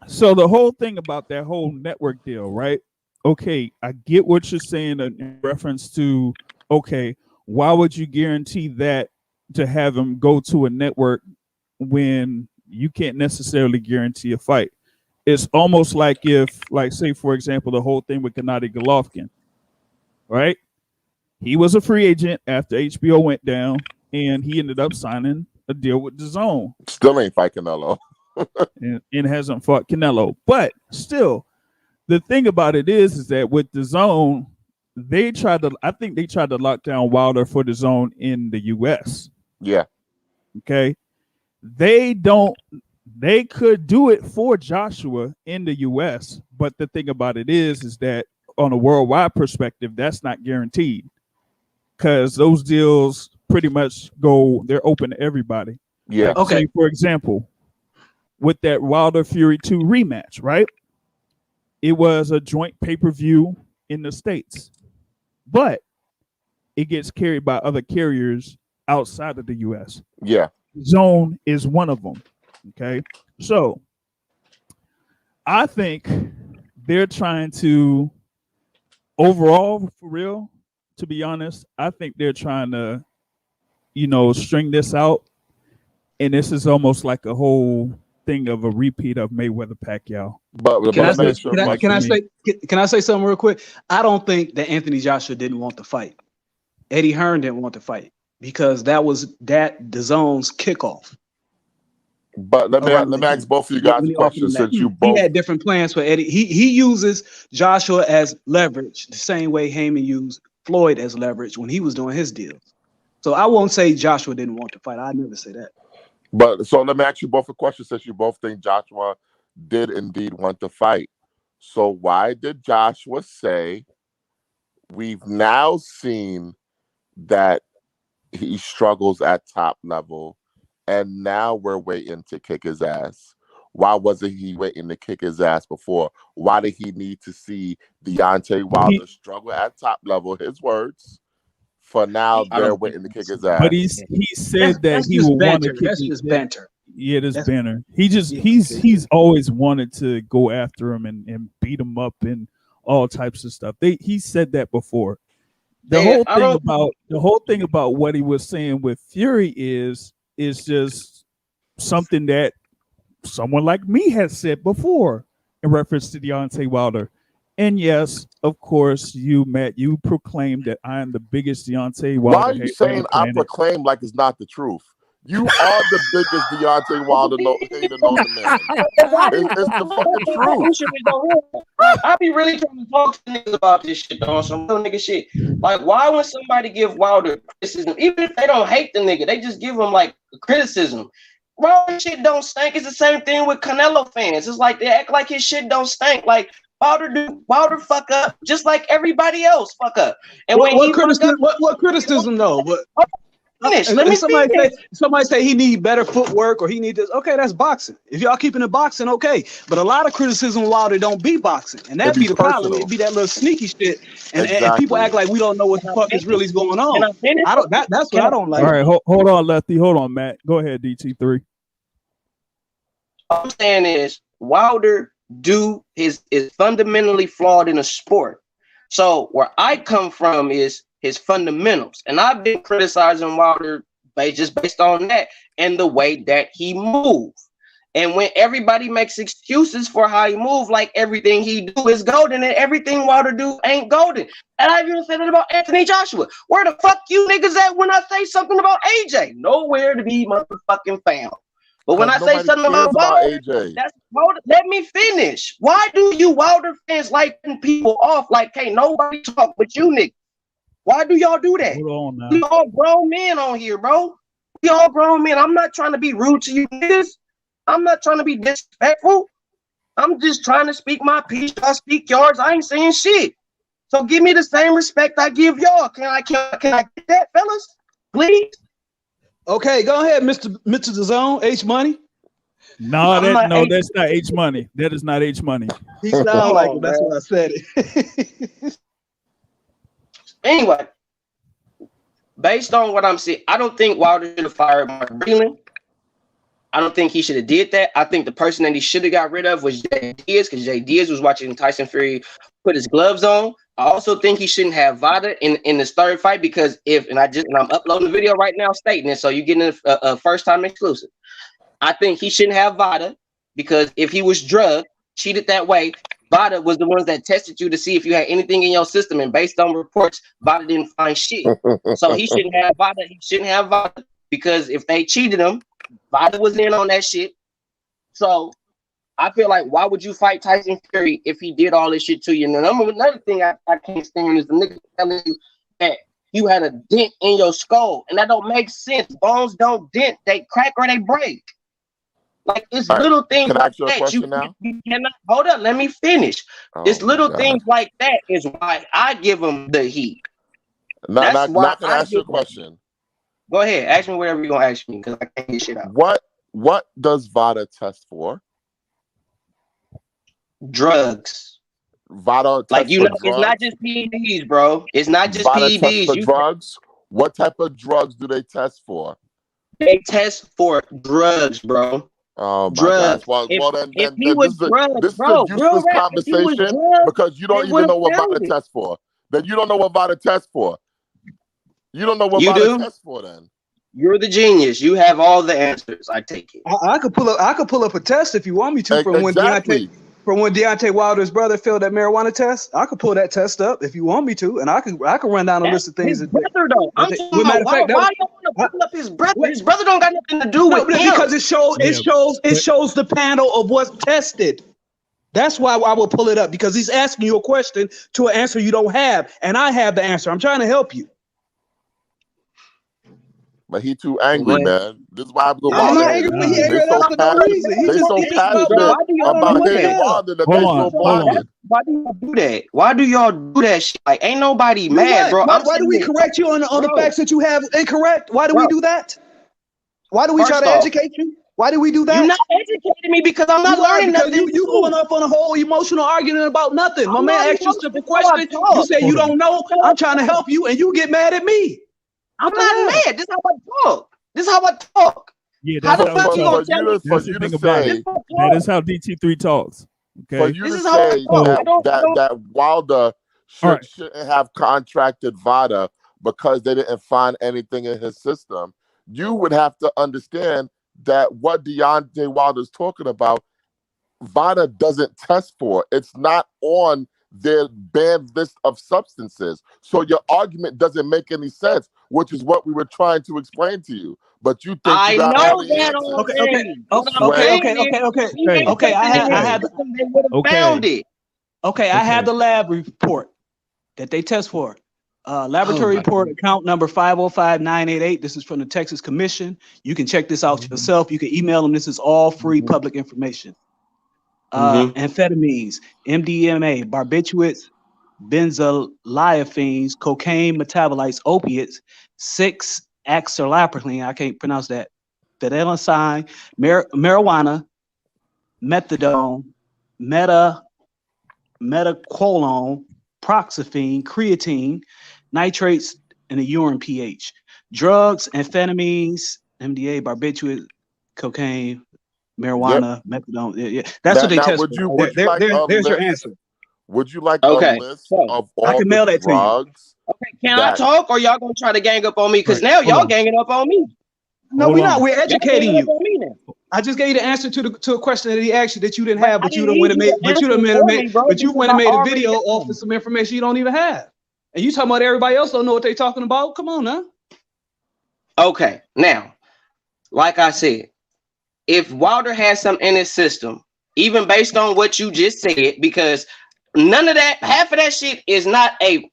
the whole thing about that whole network deal, right? Okay, I get what you're saying in reference to, okay, why would you guarantee that to have him go to a network when you can't necessarily guarantee a fight? It's almost like if, like, say, for example, the whole thing with Gennady Golovkin, right? He was a free agent after HBO went down, and he ended up signing a deal with DAZN. Still ain't fight Canelo. and hasn't fought Canelo. But still, the thing about it is that with DAZN, I think they tried to lock down Wilder for DAZN in the US. Yeah. Okay. They could do it for Joshua in the US, but the thing about it is that on a worldwide perspective, that's not guaranteed, because those deals pretty much they're open to everybody. Yeah. Like, Okay. say, for example, with that Wilder Fury 2 rematch, right? It was a joint pay-per-view in the States, but it gets carried by other carriers outside of the US. Yeah. Zone is one of them. Okay. So I think they're trying to, overall, for real, to be honest, I think they're trying to, string this out. And this is almost like a whole thing of a repeat of Mayweather Pacquiao. But can I say something real quick? I don't think that Anthony Joshua didn't want to fight. Eddie Hearn didn't want to fight because that was DAZN's kickoff. But let me ask both of you guys a question, since you both. He had different plans for Eddie. He uses Joshua as leverage the same way Heyman used Floyd as leverage when he was doing his deals. So I won't say Joshua didn't want to fight. I'd never say that. But so let me ask you both a question, since you both think Joshua did indeed want to fight. So why did Joshua say, we've now seen that he struggles at top level, and now we're waiting to kick his ass? Why wasn't he waiting to kick his ass before? Why did he need to see Deontay Wilder struggle at top level, his words, for now they're waiting to kick his ass? But he said that he will want to kick That's just banter. Yeah, that's banter. He's always wanted to go after him and beat him up and all types of stuff. He said that before. The whole thing about what he was saying with Fury is just something that someone like me has said before in reference to Deontay Wilder. And yes, of course, Matt, you proclaimed that I am the biggest Deontay Wilder. Why are you saying I proclaim like it's not the truth? You are the biggest Deontay Wilder hater known to man. It's the fucking truth. I be really trying to talk to niggas about this shit, though, on some real nigga shit. Like, why when somebody give Wilder criticism, even if they don't hate the nigga, they just give him like criticism. Wilder shit don't stink. It's the same thing with Canelo fans. It's like they act like his shit don't stink. Like Wilder fuck up just like everybody else fuck up. And what criticism though? Somebody say he need better footwork or he need this. Okay, that's boxing. If y'all keeping it boxing, okay. But a lot of criticism Wilder don't be boxing, and that'd be the problem. It'd be that little sneaky shit, and people act like we don't know what the fuck is really going on. That's what I don't like. All right, hold on, Lefty. Hold on, Matt. Go ahead, DT3. All I'm saying is Wilder is fundamentally flawed in a sport. So where I come from is his fundamentals, and I've been criticizing Wilder based on that and the way that he moves. And when everybody makes excuses for how he moves, like everything he do is golden and everything Wilder do ain't golden. And I've even said it about Anthony Joshua. Where the fuck you niggas at when I say something about AJ? Nowhere to be motherfucking found. But when I say something about Wilder, let me finish. Why do you Wilder fans like people off like can't nobody talk but you niggas? Why do y'all do that? Hold on now. We all grown men on here, bro. We all grown men. I'm not trying to be rude to you niggas. I'm not trying to be disrespectful. I'm just trying to speak my piece. Y'all speak yours. I ain't saying shit. So give me the same respect I give y'all. Can I get that, fellas? Please? Okay, go ahead, Mr. DAZN, H Money. No, that's not H Money. That is not H Money. He sounds like him. That's what I said. Anyway, based on what I'm seeing, I don't think Wilder should have fired Mark Breland. I don't think he should have did that. I think the person that he should have got rid of was Jay Diaz, because Jay Diaz was watching Tyson Fury put his gloves on. I also think he shouldn't have Vada in this third fight, because I'm uploading the video right now stating it, so you're getting a first time exclusive. I think he shouldn't have Vada, because if he was drugged, cheated that way, Vada was the ones that tested you to see if you had anything in your system, and based on reports, Vada didn't find shit. So he shouldn't have Vada. He shouldn't have Vada. because if they cheated him, Vada was in on that shit. So I feel like, why would you fight Tyson Fury if he did all this shit to you? And another thing I can't stand is the nigga telling you that you had a dent in your skull, and that don't make sense. Bones don't dent; they crack or they break. Like, it's little things Can I like ask you a that. question now? You cannot hold up. Let me finish. It's little things like that is why I give him the heat. That's why I can ask you a question. Go ahead, ask me whatever you're gonna ask me because I can't get shit out. What does Vada test for? Drugs. Vada test like, you for know, drugs? It's not just PEDs, bro. It's not just Vada PEDs. test for drugs? What type of drugs do they test for? They test for drugs, bro. Oh my drugs. gosh! Well, then If he this was is a drugs, useless real rap, if he was conversation drugs, because you don't they even would've know what found Vada it. tests for. Then you don't know what Vada tests for. You don't know what You Vada do? tests for. Then You're the genius. You have all the answers. I take it. I could pull up a test if you want me to from exactly. when Deontay Wilder's brother failed that marijuana test. I could pull that test up if you want me to, and I can run down a list of things. His brother, though. I'm talking about why y'all want to pull up his brother? His brother don't got nothing to do with him. Because it shows the panel of what's tested. That's why I will pull it up, because he's asking you a question to an answer you don't have, and I have the answer. I'm trying to help you. But he too angry, man. This is why I'm not angry, but he angry for no reason. They so passionate about hating Wilder that they so blinded. Why do y'all do that? Why do y'all do that shit? Like, ain't nobody mad, bro. Why do we correct you on the facts that you have incorrect? Why do we do that? Why do we try to educate you? Why do we do that? You're not educating me because I'm not learning nothing. You going up on a whole emotional argument about nothing. My man asked you a simple question. You say you don't know. I'm trying to help you, and you get mad at me. I'm not mad. This is how I talk. This is how I talk. Yeah, how the fuck you gonna tell me? That is how DT3 talks. Okay. For you to say that Wilder shouldn't have contracted Vada because they didn't find anything in his system, you would have to understand that what Deontay Wilder's talking about, Vada doesn't test for. It's not on their banned list of substances. So your argument doesn't make any sense, which is what we were trying to explain to you. But you think I you got know all the that answers. Okay. I had found it. Okay, I have the lab report that they test for. Laboratory report account number 505988. This is from the Texas Commission. You can check this out yourself. You can email them. This is all free public information. Amphetamines, MDMA, barbiturates, benzodiazepines, cocaine metabolites, opiates, 6-axolapine, I can't pronounce that, phenylalanine, marijuana, methadone, metacolone, proxifene, creatine, nitrates, and the urine pH. Drugs, amphetamines, MDA, barbiturates, cocaine, marijuana, methadone. Yeah. That's what they test for. There's your answer. Would you like a list of all I can mail that drugs? Okay, can I talk, or y'all gonna try to gang up on me? Because now y'all ganging up on me. No, we're not. We're educating you. I just gave you the answer to a question that he asked you that you didn't have, but you went and made a video off of some information you don't even have. And you talking about everybody else don't know what they're talking about? Come on now. Okay, now, like I said, if Wilder has some in his system, even based on what you just said, because none of that, half of that shit is not a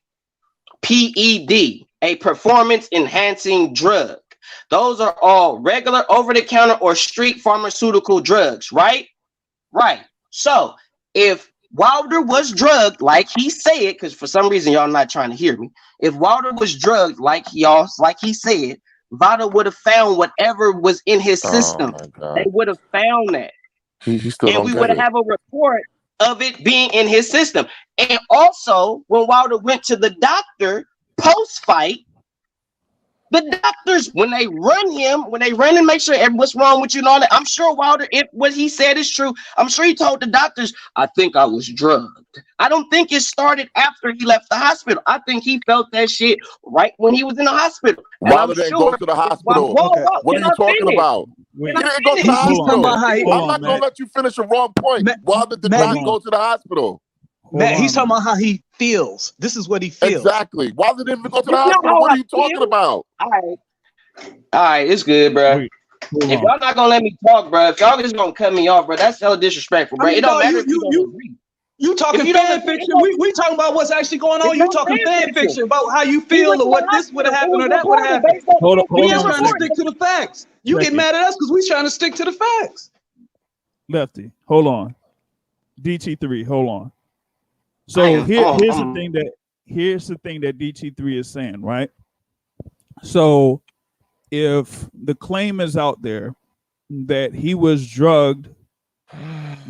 PED, a performance enhancing drug. Those are all regular over-the-counter or street pharmaceutical drugs, right? Right. So if Wilder was drugged like he said, because for some reason y'all not trying to hear me, if Wilder was drugged like he said, Vada would have found whatever was in his system. They would have found that. And we would have a report of it being in his system. And also, when Wilder went to the doctor post-fight, the doctors, when they run and make sure what's wrong with you and all that, I'm sure Wilder, if what he said is true, I'm sure he told the doctors, I think I was drugged. I don't think it started after he left the hospital. I think he felt that shit right when he was in the hospital. Wilder didn't go to the hospital. What are you talking about? He didn't go to the hospital. I'm not going to let you finish a wrong point. Wilder did not go to the hospital. Matt, he's talking about how he feels. This is what he feels. Exactly. Wilder didn't even go to the hospital. What are you talking about? All right. All right, it's good, bro. Wait, If y'all not gonna let me talk, bro, if y'all just gonna cut me off, bro, that's hella disrespectful, bro. I mean, it don't dog, matter if you don't agree. You talking you fan fiction? We talking about what's actually going on. You talking fan fiction about how you feel or what this would have happened or that would have happened. hold We on just a trying to second. stick to the facts. You get mad at us because we trying to stick to the facts. Lefty, hold on. DT3, hold on. So here's the thing that DT3 is saying, right? So if the claim is out there that he was drugged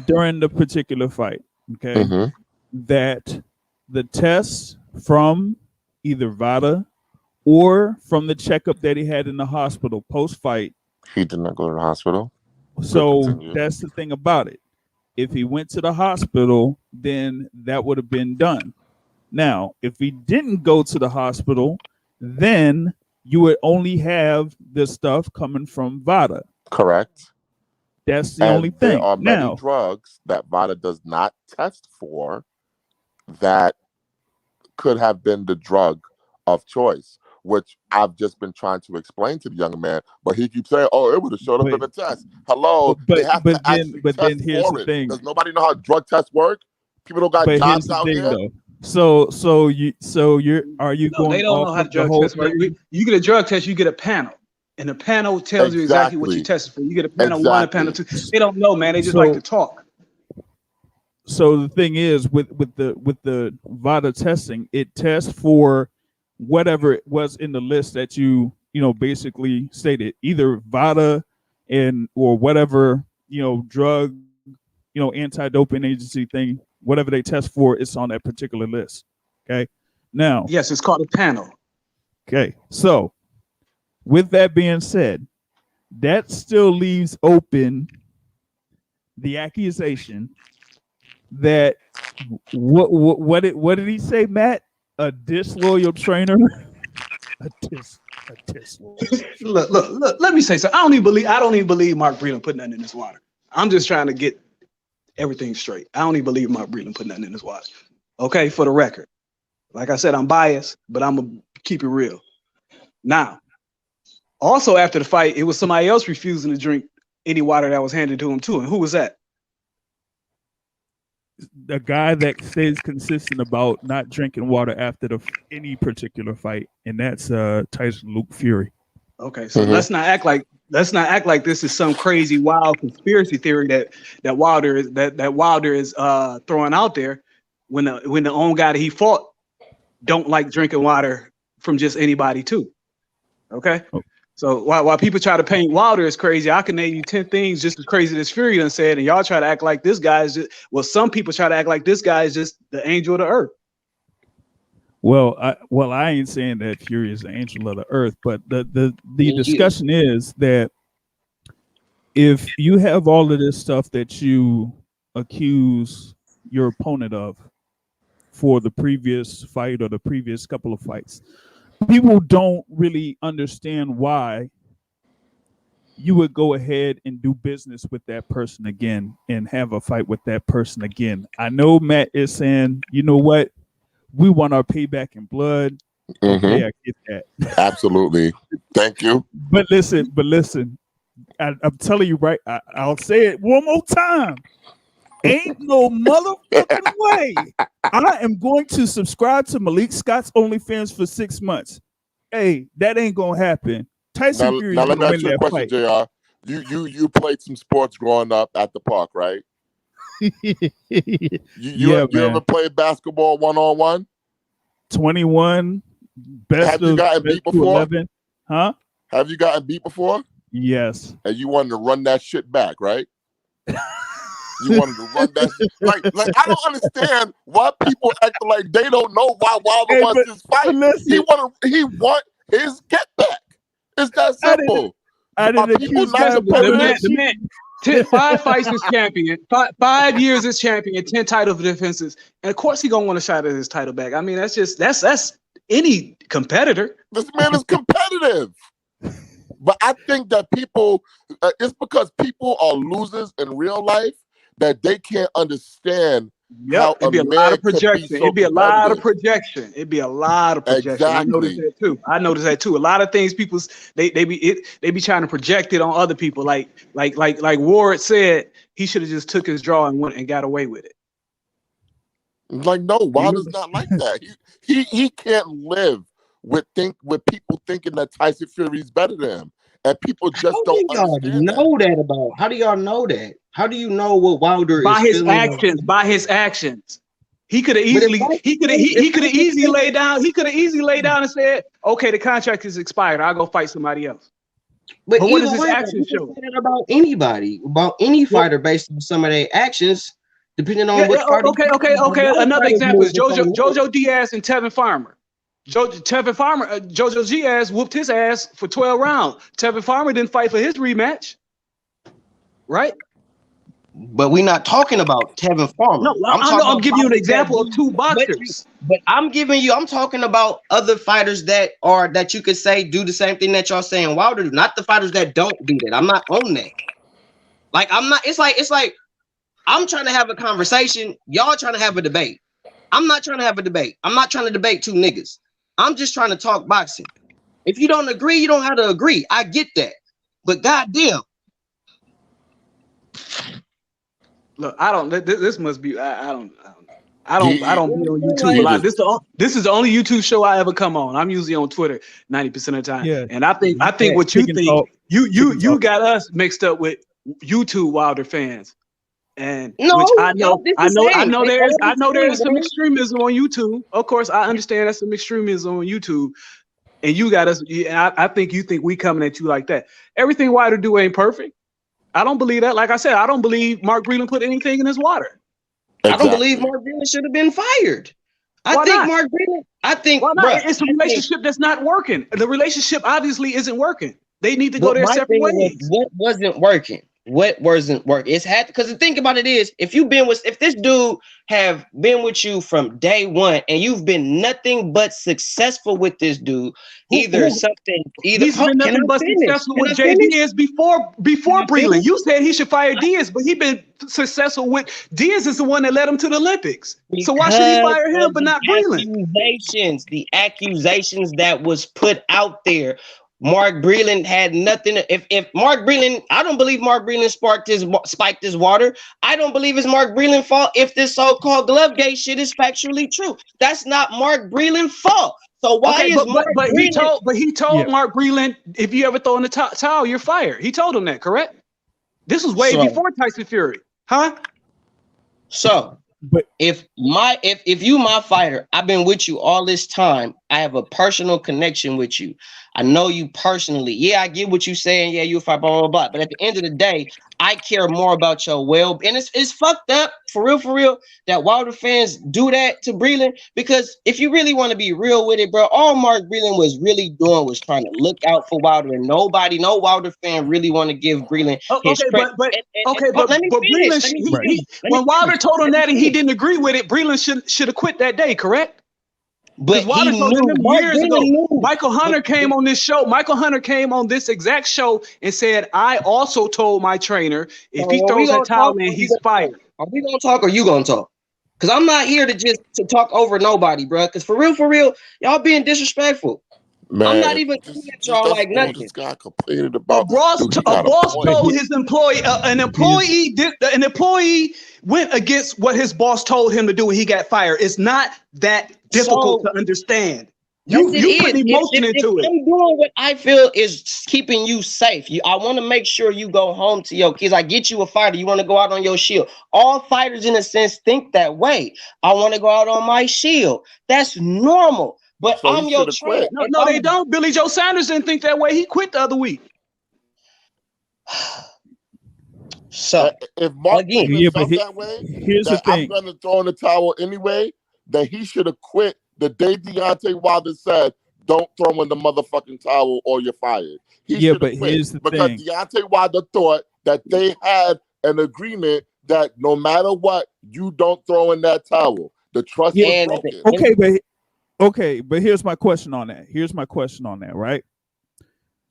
during the particular fight, okay, that the tests from either VADA or from the checkup that he had in the hospital post-fight. He did not go to the hospital. So that's the thing about it. If he went to the hospital, then that would have been done. Now, if he didn't go to the hospital, then you would only have the stuff coming from VADA. Correct. That's the only thing. There are many now, drugs that VADA does not test for that could have been the drug of choice, which I've just been trying to explain to the young man, but he keeps saying, "Oh, it would have showed up in the test." Hello, they have to actually test here's for the it. thing. Does nobody know how drug tests work? People don't got jobs out here. Though. So you're going? They don't know how to drug test work. You get a drug test, you get a panel, and the panel tells you exactly what you tested for. You get a panel 1 and panel 2. They don't know, man. They just like to talk. So the thing is, with the VADA testing, it tests for whatever it was in the list that you basically stated, either VADA or whatever drug anti-doping agency thing, whatever they test for, it's on that particular list. Okay. Now, yes, it's called a panel. Okay. So with that being said, that still leaves open the accusation that what did he say, Matt? A disloyal trainer? a disloyal. Look, let me say something. I don't even believe Mark Breland put nothing in his water. I'm just trying to get everything straight. I don't even believe Mark Breland put nothing in his water. Okay, for the record. Like I said, I'm biased, but I'm gonna keep it real. Now, also after the fight, it was somebody else refusing to drink any water that was handed to him too. And who was that? The guy that stays consistent about not drinking water after any particular fight, and that's Tyson Luke Fury. Okay, so let's not act like this is some crazy wild conspiracy theory that Wilder is throwing out there when the own guy that he fought don't like drinking water from just anybody too. Okay. So while people try to paint Wilder as crazy, I can name you 10 things just as crazy as Fury done said, and y'all try to act like this guy is just, some people try to act like this guy is just the angel of the earth. Well, I ain't saying that Fury is the angel of the earth, but the discussion is that if you have all of this stuff that you accuse your opponent of for the previous fight or the previous couple of fights, people don't really understand why you would go ahead and do business with that person again and have a fight with that person again. I know Matt is saying, you know what? We want our payback in blood. Okay, I get that. Absolutely. Thank you. But listen, I'm telling you, right? I'll say it one more time. Ain't no motherfucking way I am going to subscribe to Malik Scott's OnlyFans for 6 months. Hey, that ain't gonna happen. Tyson Fury is gonna win that fight. JR. You played some sports growing up at the park, right? You ever played basketball 1-on-1? 21. Have you gotten beat before? 11. Huh? Have you gotten beat before? Yes. And you wanted to run that shit back, right? You wanted to run that shit. Like I don't understand why people act like they don't know why Wilder wants his fight. He want his get back. It's that simple. I didn't accuse the man 5 fights as champion, 5 years as champion, 10 title defenses, and of course he gonna want a shot at his title back. I mean, that's any competitor. This man is competitive. But I think that people, it's because people are losers in real life that they can't understand Yep, it'd be a lot of projection. It'd be a lot of projection. Exactly. I noticed that too. A lot of things people they be trying to project it on other people. Like Ward said, he should have just took his draw and went and got away with it. Like, no, Wilder's not like that. He can't live with people thinking that Tyson Fury's better than him. And people just don't understand that. How do y'all know that? How do you know what Wilder is feeling? By his actions. He could have easily laid down and said, okay, the contract is expired. I'll go fight somebody else. But what does his actions show? About anybody, about any fighter based on some of their actions, depending on what fighter. Okay. Another example is Jojo Diaz and Tevin Farmer. Jojo Diaz whooped his ass for 12 rounds. Tevin Farmer didn't fight for his rematch, right? But we're not talking about Tevin Farmer. No, I'm giving you an example of two boxers. But I'm talking about other fighters that you could say do the same thing that y'all saying Wilder do, not the fighters that don't do that. I'm not on that. Like, I'm not, it's like I'm trying to have a conversation, y'all trying to have a debate. I'm not trying to have a debate. I'm not trying to debate two niggas. I'm just trying to talk boxing. If you don't agree, you don't have to agree. I get that. But goddamn. Look, I don't. This must be. I don't be on YouTube a lot. This is the only YouTube show I ever come on. I'm usually on Twitter 90% of the time. Yeah. And I think what you think, you got us mixed up with YouTube Wilder fans. And which I know there's some extremism on YouTube. Of course, I understand that's some extremism on YouTube. And you got us. I think you think we coming at you like that. Everything Wilder do ain't perfect. I don't believe that. Like I said, I don't believe Mark Breland put anything in his water. Exactly. I don't believe Mark Breland should have been fired. Why not? It's a relationship that's not working. The relationship obviously isn't working. They need to go their separate ways. What wasn't working? It's had, because the thing about it is, if this dude have been with you from day one and you've been nothing but successful with this dude, he's been nothing but successful with Jay Diaz before Breland. You said he should fire Diaz, but he's been successful with Diaz is the one that led him to the Olympics. So why should he fire him but not Breland? The accusations that was put out there. Mark Breland had nothing. If Mark Breland, I don't believe Mark Breland spiked his water. I don't believe it's Mark Breland's fault if this so-called Glovegate shit is factually true. That's not Mark Breland's fault. So why is Mark Breland? He told Mark Breland, if you ever throw in the towel, you're fired. He told him that, correct? This was way before Tyson Fury, huh? So, but if you my fighter, I've been with you all this time. I have a personal connection with you. I know you personally. Yeah, I get what you're saying. Yeah, you fight, blah, blah, blah. But at the end of the day, I care more about your well-being. And it's fucked up, for real, that Wilder fans do that to Breland. Because if you really want to be real with it, bro, all Mark Breland was really doing was trying to look out for Wilder. And no Wilder fan really want to give Breland his credit. But Breland, when Wilder told him that and he didn't agree with it, Breland should have quit that day, correct? But Wilder told him years ago. Michael Hunter came on this show. Michael Hunter came on this exact show and said, I also told my trainer, if he throws a towel in, he's fired. Are we gonna talk or you gonna talk? Because I'm not here to talk over nobody, bro. Because for real, y'all being disrespectful. Man, I'm not even looking at y'all like nothing. This guy complained about. A boss told his employee, an employee went against what his boss told him to do, and he got fired. It's not that difficult to understand. You put emotion into it. I'm doing what I feel is keeping you safe. I want to make sure you go home to your kids. I get you a fighter. You want to go out on your shield. All fighters, in a sense, think that way. I want to go out on my shield. That's normal. But so I'm your trainer. No, they don't. Billy Joe Sanders didn't think that way. He quit the other week. So if Mark felt that way, here's the thing. I'm going to throw in the towel anyway. That he should have quit the day Deontay Wilder said, "Don't throw in the motherfucking towel or you're fired." But here's the thing. Because Deontay Wilder thought that they had an agreement that no matter what, you don't throw in that towel. The trust was broken. Okay, but here's my question on that. Right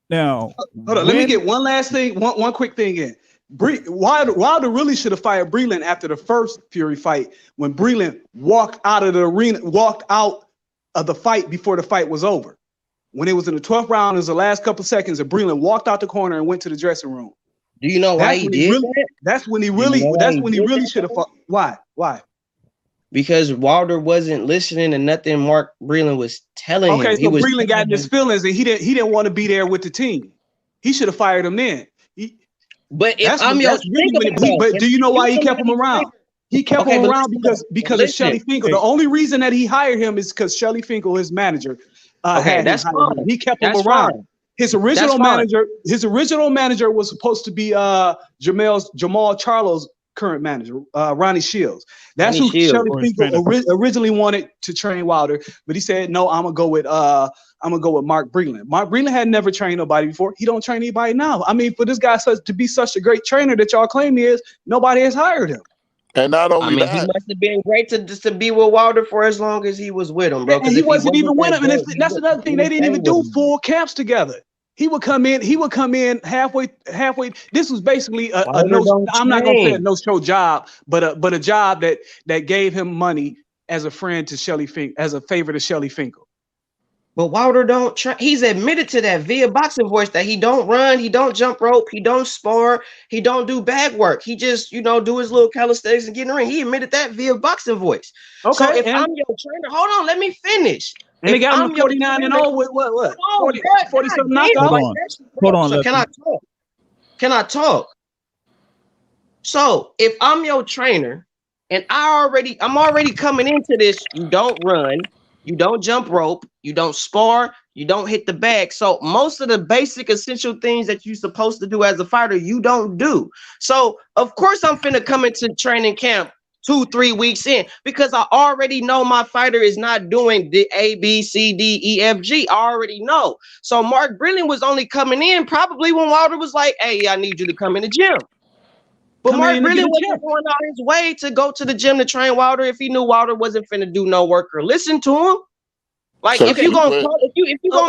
now, hold on. Let me get one last thing, one quick thing in. Wilder really should have fired Breland after the first Fury fight when Breland walked out of the arena, walked out of the fight before the fight was over. When it was in the 12th round, it was the last couple seconds, and Breland walked out the corner and went to the dressing room. Do you know why he did that? That's when he really should have fought. Why? Because Wilder wasn't listening to nothing Mark Breland was telling him. Okay, so Breland got in his feelings, and he didn't want to be there with the team. He should have fired him then. But if I'm your but do you know why he kept him around? He kept him around because of Shelly Finkel. The only reason that he hired him is because Shelly Finkel, his manager, that's fine. He kept him around. Fine. His original manager was supposed to be Jamal Charlo's current manager, Ronnie Shields. That's who Shelly Finkel originally wanted to train Wilder, but he said no. I'm gonna go with Mark Breland. Mark Breland had never trained nobody before. He don't train anybody now. I mean, for this guy to be such a great trainer that y'all claim he is, nobody has hired him. And not only that, he must have been great to be with Wilder for as long as he was with him, bro. And he wasn't even with him. And that's another thing. They didn't even do full camps together. He would come in halfway. This was basically I'm not gonna say a no-show job, but a job that gave him money as a friend to Shelly Finkel, as a favor to Shelly Finkel. But Wilder don't try. He's admitted to that via boxing voice that he don't run, he don't jump rope, he don't spar, he don't do bag work. He just, do his little calisthenics and get in the ring. He admitted that via boxing voice. Okay, so if I'm your trainer, hold on, let me finish. And they got him 49-0 with what? 40-something knockouts. Hold on. So can I talk? So if I'm your trainer and I'm already coming into this, you don't run, you don't jump rope, you don't spar, you don't hit the bag. So most of the basic essential things that you're supposed to do as a fighter, you don't do. So of course I'm finna come into training camp 2-3 weeks in because I already know my fighter is not doing the A, B, C, D, E, F, G. I already know. So Mark Breland was only coming in probably when Wilder was like, hey, I need you to come in the gym. But Mark Breland wasn't going out his way to go to the gym to train Wilder if he knew Wilder wasn't finna do no work or listen to him. Like so if you're gonna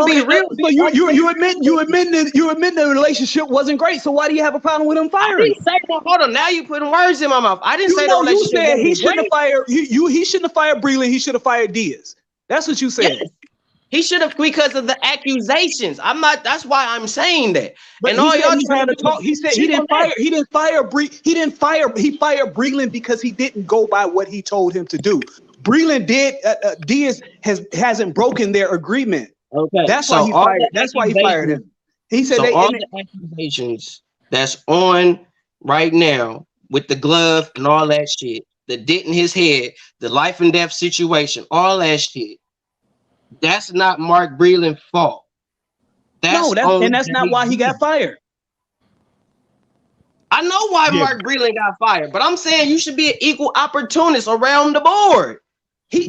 be real, so you admit the relationship wasn't great. So why do you have a problem with him firing? I didn't say that. Hold on, now you putting words in my mouth. I didn't say the relationship. You said he shouldn't have fired he shouldn't have fired Breland. He should have fired Diaz. That's what you said. Yes. He should have because of the accusations. I'm not. That's why I'm saying that. But and all y'all trying to talk. He said he fired Breland because he didn't go by what he told him to do. Breland did. Diaz hasn't broken their agreement. Okay, that's why he fired. That's why he fired him. He said all the accusations that's on right now with the glove and all that shit, the dent in his head, the life and death situation, all that shit. That's not Mark Breland's fault. That's not why he got fired. I know why Mark Breland got fired, but I'm saying you should be an equal opportunist around the board. He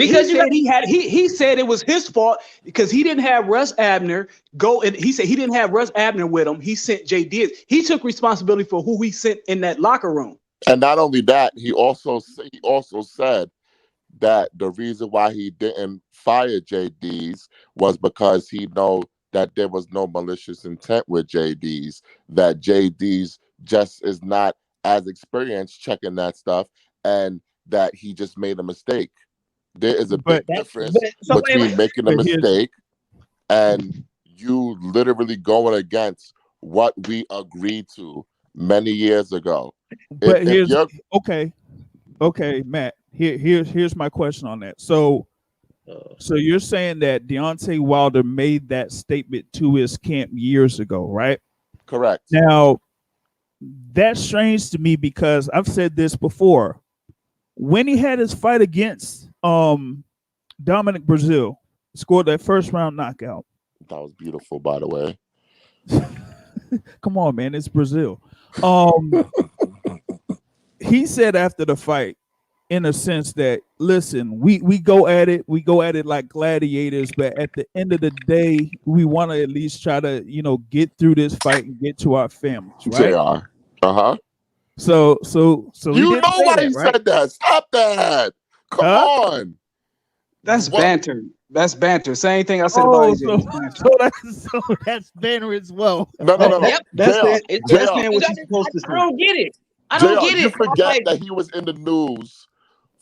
said it was his fault because he didn't have Russ Abner go, and he said he didn't have Russ Abner with him. He sent Jay Diaz. He took responsibility for who he sent in that locker room. And not only that, he also said that the reason why he didn't fire JD's was because he know that there was no malicious intent with JD's, that JD's just is not as experienced checking that stuff, and that he just made a mistake. There is a big difference between making a mistake and you literally going against what we agreed to many years ago. But okay, Matt. Here's my question on that. So you're saying that Deontay Wilder made that statement to his camp years ago, right? Correct. Now, that's strange to me because I've said this before. When he had his fight against Dominic Brazil, scored that first round knockout. That was beautiful, by the way. Come on, man, it's Brazil. He said after the fight, in a sense that, listen, we go at it like gladiators, but at the end of the day, we want to at least try to, get through this fight and get to our families, right? JR. Uh-huh. So you know why he said that. Stop that. Come on. That's What? banter. That's banter. Same thing I said about AJ. So that's banner as well. No. Yep. That's JR, it. That's saying what I she's supposed to say. don't get it. I JR, don't get you it. forget that he was in the news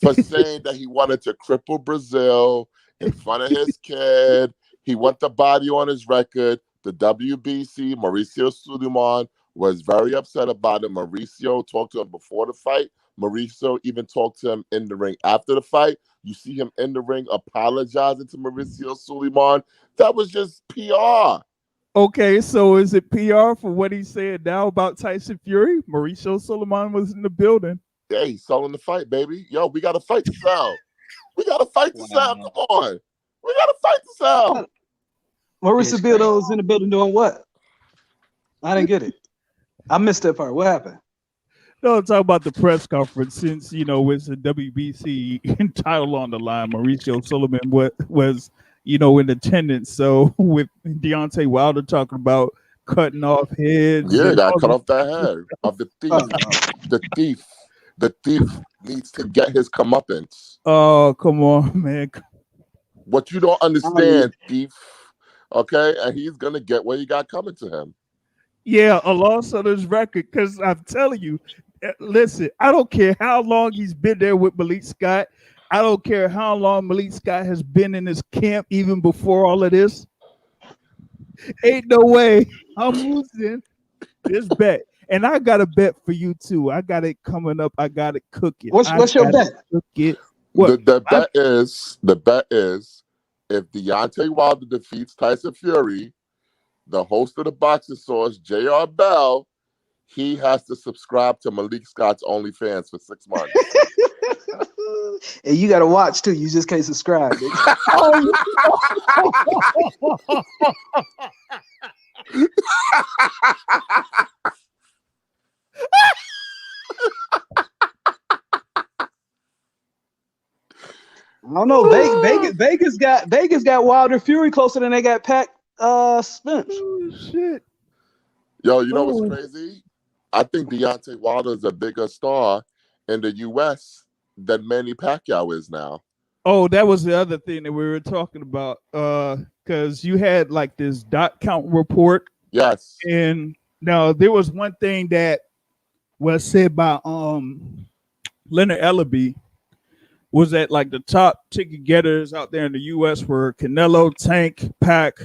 for saying that he wanted to cripple Brazil in front of his kid. He want the body on his record. The WBC, Mauricio Sulaiman, was very upset about it. Mauricio talked to him before the fight. Mauricio even talked to him in the ring after the fight. You see him in the ring apologizing to Mauricio Sulaiman. That was just PR. Okay, so is it PR for what he said now about Tyson Fury? Mauricio Sulaiman was in the building. Yeah, he's selling the fight, baby. Yo, we got to fight to sell. We got to fight to sell. Come on. We got to fight to sell. Mauricio Bildo was in the building doing what? I didn't get it. I missed that part. What happened? No, talk about the press conference since, it's a WBC title on the line. Mauricio Sulaiman was in attendance. So with Deontay Wilder talking about cutting off heads. Yeah, got cut off that head of the thief. The thief needs to get his comeuppance. Oh, come on, man. What you don't understand, thief. Okay, and he's gonna get what he got coming to him. Yeah, a loss on his record. Because I'm telling you, listen, I don't care how long he's been there with Malik Scott. I don't care how long Malik Scott has been in his camp, even before all of this. Ain't no way I'm losing this bet. And I got a bet for you too. I got it coming up. I got it cooking. What's your bet? Cook it. The bet is if Deontay Wilder defeats Tyson Fury, the host of the Boxing Source, J.R. Bell, he has to subscribe to Malik Scott's OnlyFans for 6 months. And you got to watch too. You just can't subscribe. I don't know. Vegas got Wilder Fury closer than they got Pac Spence. Oh, shit. Yo, you know what's crazy? I think Deontay Wilder is a bigger star in the U.S. than Manny Pacquiao is now. Oh, that was the other thing that we were talking about. Because you had like this dot count report. Yes. And now there was one thing that was said by Leonard Ellaby, was that like the top ticket getters out there in the U.S. were Canelo, Tank, Pac,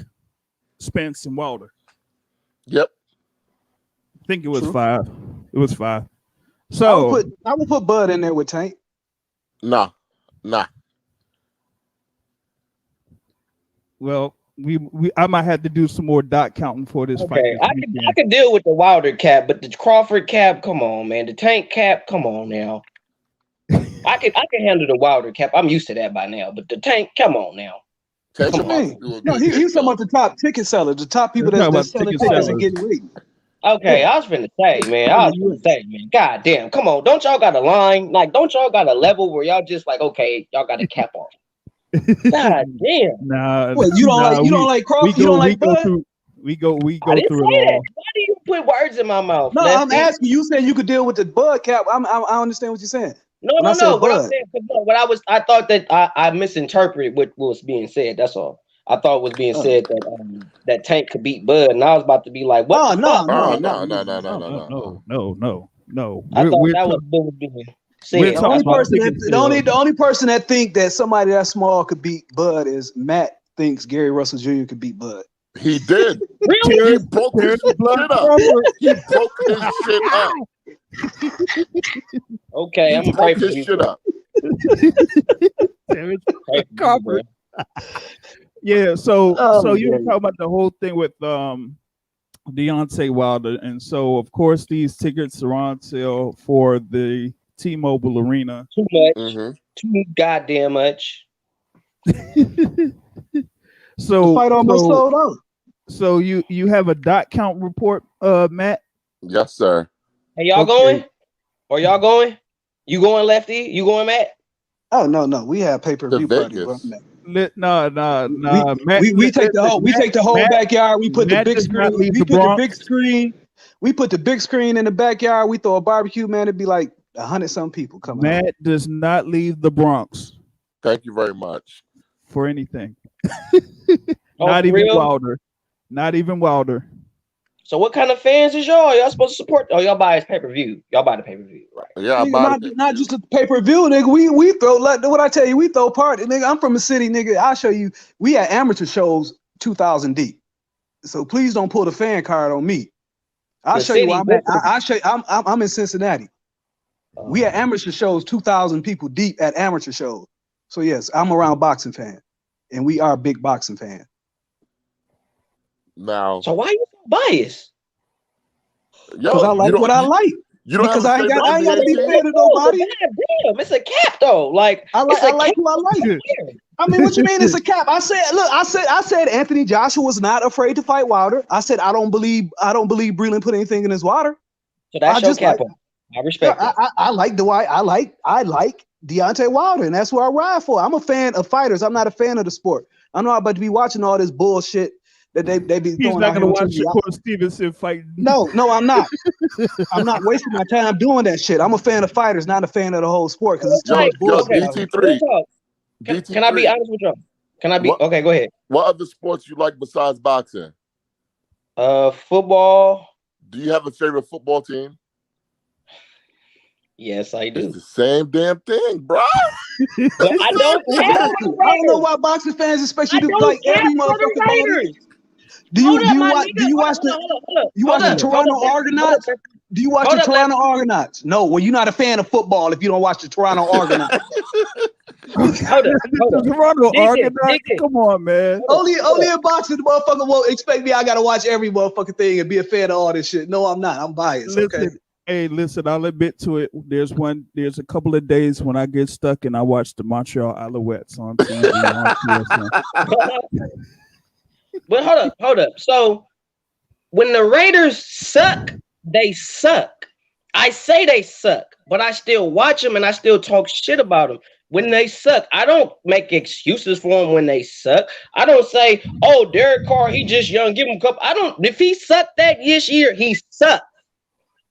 Spence, and Wilder. Yep. I think it was 5. It was 5. So I would put Bud in there with Tank. Nah. Well, I might have to do some more dot counting for this fight. I can deal with the Wilder cap, but the Crawford cap, come on, man. The Tank cap, come on now. I can handle the Wilder cap. I'm used to that by now. But the Tank, come on now. He's talking about the top ticket sellers, the top people that's selling tickets and getting ready. Okay, I was finna say, man. God damn, come on. Don't y'all got a line? Like, don't y'all got a level where y'all just like, okay, y'all got a cap off? God damn. Nah, you don't like Crawford? You don't like Bud? We go through it all. Why do you put words in my mouth? No, I'm asking you. Saying you could deal with the Bud cap. I understand what you're saying. No. I thought that I misinterpreted what was being said. That's all. I thought it was being said that that Tank could beat Bud, and I was about to be like, "What?" No. I thought that was what was being said. The only person that think that somebody that small could beat Bud is Matt. Thinks Gary Russell Jr. could beat Bud. He did. Really? He broke his shit up. He broke his shit up. Okay, I'm gonna pray for you. Shit up. Yeah, so you were talking about the whole thing with Deontay Wilder, and so of course these tickets are on sale for the T-Mobile Arena. Too much, too goddamn much. So the fight almost sold out. So you have a dot count report, Matt? Yes, sir. Hey, y'all going? Are y'all going? You going, Lefty? You going, Matt? Oh no, we have pay-per-view party. No. We take the whole backyard. We put the big screen. We put the big screen in the backyard. We throw a barbecue, man. It'd be like 100-some people coming. Matt does not leave the Bronx. Thank you very much. for anything. Oh, Not for even real? Wilder. Not even Wilder. So what kind of fans is y'all? Y'all supposed to support? Oh, y'all buy his pay-per-view. Y'all buy the pay-per-view, right? Yeah, Nigga, not just the pay-per-view, nigga. We throw, like what I tell you, we throw party. Nigga, I'm from the city, nigga. I'll show you. We had amateur shows 2,000 deep. So please don't pull the fan card on me. I'll show you where I'm at. I'll show you. I'm in Cincinnati. We had amateur shows 2,000 people deep at amateur shows. So yes, I'm around boxing fan, and we are big boxing fan. Now, so why you so biased? Because I like what I like. You don't because have I ain't got to be team? fair to nobody. Damn, it's a cap though. Like I like who I like. I mean, what you mean it's a cap? I said Anthony Joshua was not afraid to fight Wilder. I said I don't believe Breland put anything in his water. So that's your cap. I respect it. I like I like Deontay Wilder, and that's who I ride for. I'm a fan of fighters. I'm not a fan of the sport. I'm not about to be watching all this bullshit that they be throwing. He's not going to watch TV. Shakur Stevenson fight. No, I'm not. I'm not wasting my time doing that shit. I'm a fan of fighters, not a fan of the whole sport because it's like bullshit. DT3. Can I be honest with y'all? Can I be okay? Go ahead. What other sports you like besides boxing? Football. Do you have a favorite football team? Yes, I do. It's the same damn thing, bro. I don't know why boxing fans, especially like every motherfucker. Do you watch the Toronto Argonauts? Do you watch the Toronto Argonauts? No, well, you're not a fan of football if you don't watch the Toronto Argonauts. Toronto Argonauts? Come on, man. Only in boxing, the motherfucker won't expect me. I gotta watch every motherfucking thing and be a fan of all this shit. No, I'm not. I'm biased. Listen, okay. Hey, listen, I'll admit to it. There's a couple of days when I get stuck and I watch the Montreal Alouettes on TV. But hold up. So when the Raiders suck, they suck. I say they suck, but I still watch them and I still talk shit about them. When they suck, I don't make excuses for them when they suck. I don't say, oh, Derek Carr, he just young, give him a couple. If he sucked that this year, he sucked.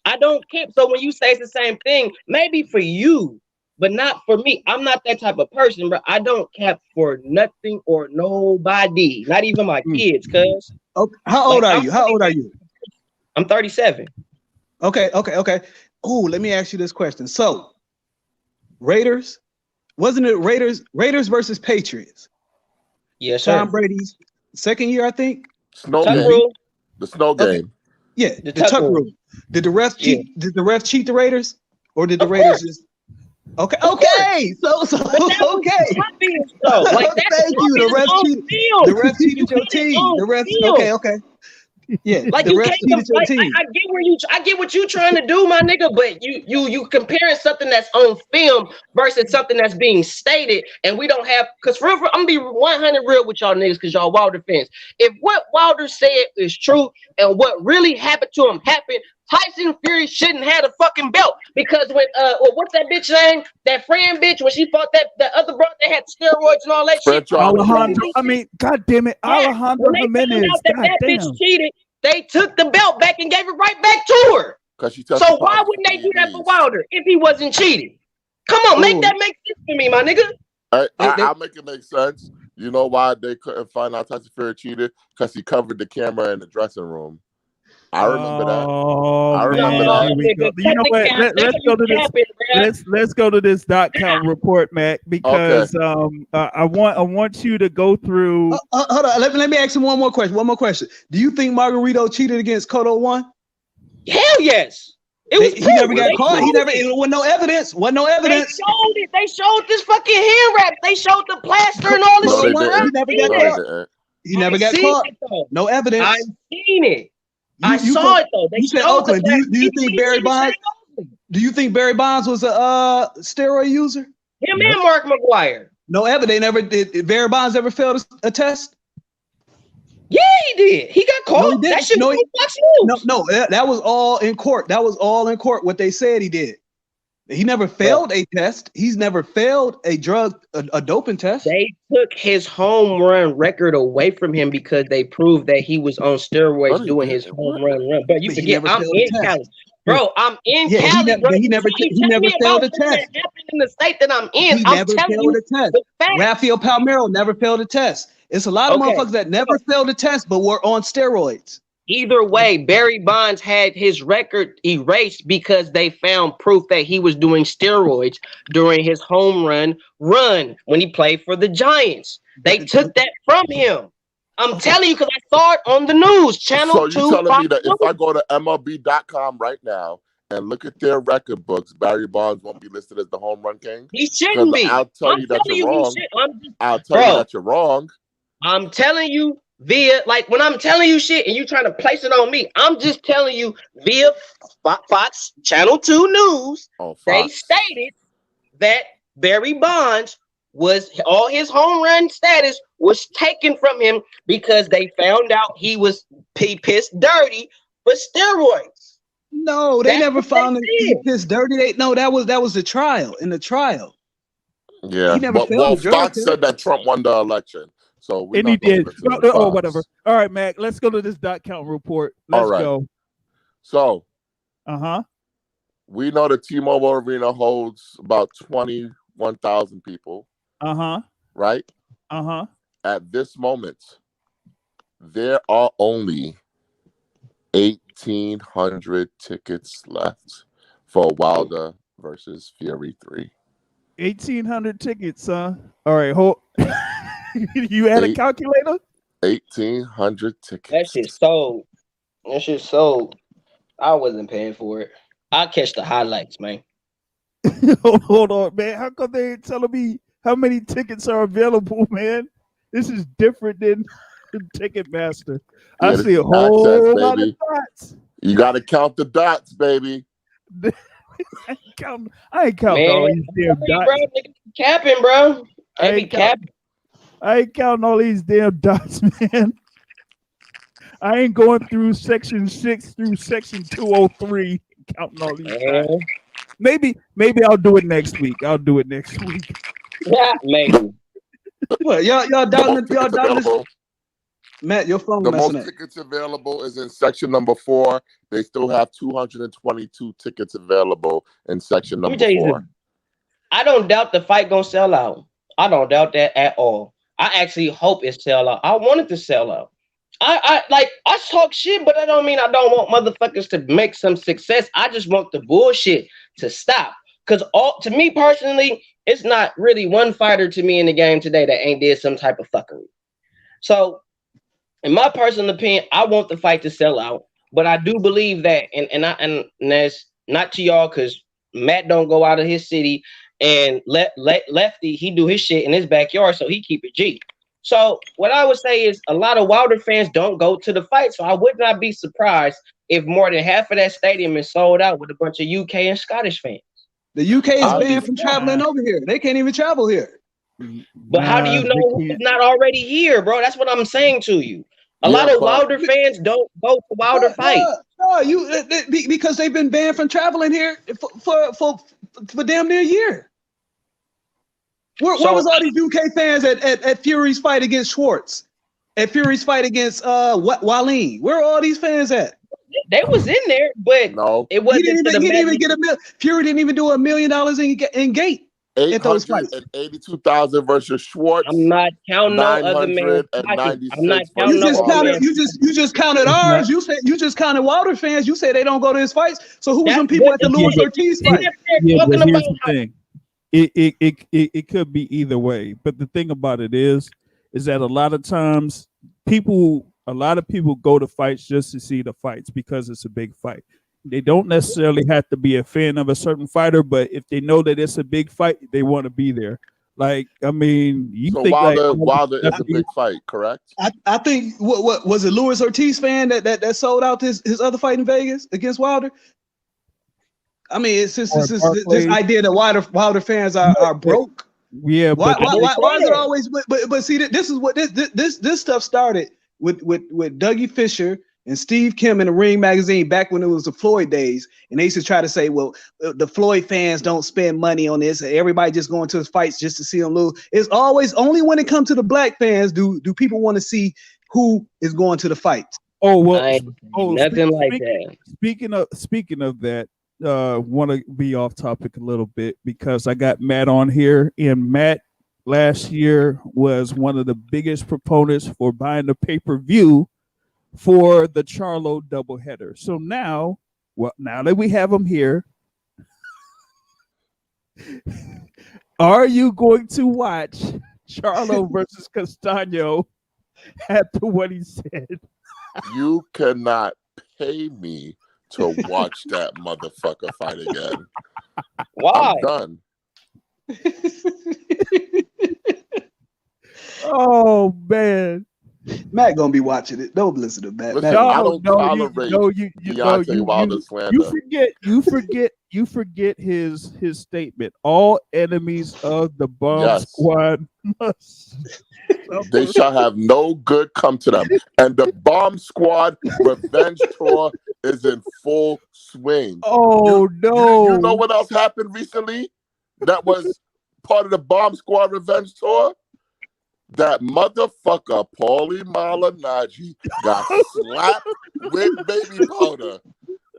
I don't care. So when you say it's the same thing, maybe for you, but not for me. I'm not that type of person, bro. I don't cap for nothing or nobody, not even my kids, cuz. Okay. How old are you? I'm 37. Okay. Oh, let me ask you this question. So, Raiders, wasn't it Raiders versus Patriots? Yes, sir. Tom Brady's second year, I think. The snow game. Yeah, the tuck rule. Did the refs cheat? Yeah. Did the refs cheat the Raiders, or did the Raiders just? Okay. So okay. So, like, thank you. The refs cheated. The refs cheated your team. The refs. Okay. Yeah, like you can't team. I get what you trying to do, my nigga, but you comparing something that's on film versus something that's being stated, and we don't have, because I'm gonna be 100 real with y'all niggas because y'all Wilder fans. If what Wilder said is true and what really happened to him happened, Tyson Fury shouldn't have a fucking belt, because when what's that bitch name? That Fran bitch, when she fought that other brother that had steroids and all that shit. Alejandro, God damn it, Alejandro Jimenez. That bitch cheated. They took the belt back and gave it right back to her. So why wouldn't they do that for Wilder if he wasn't cheating? Come on, make that make sense to me, my nigga. I'll make it make sense. You know why they couldn't find out Tyson Fury cheated? Because he covered the camera in the dressing room. I remember that. That. You know what? Let's go to this .com report, Mac, because I want you to go through. Hold on. Let me ask him one more question. Do you think Margarito cheated against Cotto 1? Hell yes. He never got caught. It was no evidence. They showed this fucking hair wrap. They showed the plaster and all this shit. He never got caught. No evidence. I've seen it. I saw it though. You said Oakland. Do you think Barry Bonds? Do you think Barry Bonds was a steroid user? Him and Mark McGuire. No evidence. They never did. Did Barry Bonds ever failed a test? Yeah, he did. He got caught. That shit was Fox News. No, that was all in court. What they said he did. He never failed a test. He's never failed a doping test. They took his home run record away from him because they proved that he was on steroids doing his home run. But you forget, I'm in college. Bro, I'm in Yeah, Cali, bro. he never failed a test. That happened in the state that I'm in. He I'm never telling failed you a test. the facts. Rafael Palmeiro never failed a test. It's a lot of motherfuckers that never failed a test, but were on steroids. Either way, Barry Bonds had his record erased because they found proof that he was doing steroids during his home run when he played for the Giants. They took that from him. I'm telling you because I saw it on the news. Channel 2. So you're telling me that if I go to MLB.com right now and look at their record books, Barry Bonds won't be listed as the home run king? He shouldn't be. I'll tell you that you're wrong. I'll tell you that you're wrong. I'm telling you via, like, when I'm telling you shit and you trying to place it on me, I'm just telling you via Fox Channel 2 News. They stated that Barry Bonds all his home run status was taken from him because they found out he pissed dirty for steroids. No, they never found him pissed dirty. That was the trial. In the trial. Yeah, he never Fox said that Trump won the election. So and he did. Oh, whatever. All right, Mac. Let's go to this dot count report. Let's go. So, we know the T-Mobile Arena holds about 21,000 people. Right. At this moment, there are only 1,800 tickets left for Wilder versus Fury 3. 1,800 tickets, huh? All right, hold. You had a calculator? 1,800 tickets. That shit sold. I wasn't paying for it. I'll catch the highlights, man. Hold on, man. How come they ain't telling me how many tickets are available, man? This is different than Ticketmaster. Yeah, I see a whole lot of dots. You got to count the dots, baby. I ain't counting all these damn dots. Bro, capping, bro. I ain't counting all these damn dots, man. I ain't going through section 6 through section 203 counting all these dots. Maybe I'll do it next week. Yeah, maybe. What y'all down this? Matt, your phone. The most tickets available is in section number 4. They still have 222 tickets available in section number 4. I don't doubt the fight gonna sell out. I don't doubt that at all. I actually hope it sell out. I want it to sell out. I talk shit, but that don't mean I don't want motherfuckers to make some success. I just want the bullshit to stop. Because to me personally, it's not really one fighter to me in the game today that ain't did some type of fuckery. So, in my personal opinion, I want the fight to sell out. But I do believe that, and that's not to y'all, because Matt don't go out of his city, and Lefty, he do his shit in his backyard, so he keep it G. So what I would say is a lot of Wilder fans don't go to the fight, so I would not be surprised if more than half of that stadium is sold out with a bunch of UK and Scottish fans. The UK is banned from traveling over here. They can't even travel here. But how do you know who's not already here, bro? That's what I'm saying to you. A lot of Wilder fans don't go to Wilder fights. No, because they've been banned from traveling here for damn near a year. Where was all these UK fans at Fury's fight against Schwartz? At Fury's fight against Wallin? Where are all these fans at? They was in there, but no, it wasn't. He didn't even get Fury didn't even do $1 million in gate. 882,000 versus Schwartz. I'm not counting no other man. I'm not counting You just counted ours. You said you just counted Wilder fans. You said they don't go to his fights. So who was them people at the Luis Ortiz fight? Yeah, but here's the thing. It could be either way. But the thing about it is that a lot of times a lot of people go to fights just to see the fights because it's a big fight. They don't necessarily have to be a fan of a certain fighter, but if they know that it's a big fight, they want to be there. Like, I mean, think Wilder is a big fight, correct? I think what was it, Luis Ortiz fan that sold out his other fight in Vegas against Wilder? I mean, it's this idea that Wilder fans are broke. Yeah, why is it always? But see, this is what this stuff started with Dougie Fisher and Steve Kim in the Ring magazine back when it was the Floyd days, and they used to try to say, well, the Floyd fans don't spend money on this. Everybody just going to his fights just to see him lose. It's always only when it comes to the black fans do people want to see who is going to the fights. Oh well. I ain't Oh, nothing like that. speaking of that, want to be off topic a little bit because I got Matt on here, and Matt last year was one of the biggest proponents for buying the pay-per-view for the Charlo doubleheader. So now, well, now that we have him here, are you going to watch Charlo versus Castano after what he said? You cannot pay me to watch that motherfucker fight again. Why? I'm done. Oh man, Matt gonna be watching it. Don't listen to Matt. Listen, Matt I no, don't no, tolerate Deontay Wilder slander. you forget his statement. All enemies of the bomb Yes. squad must. They shall have no good come to them. And the Bomb Squad Revenge Tour is in full swing. Oh no! You know what else happened recently that was part of the Bomb Squad Revenge Tour? That motherfucker Paulie Malignaggi got slapped with baby powder.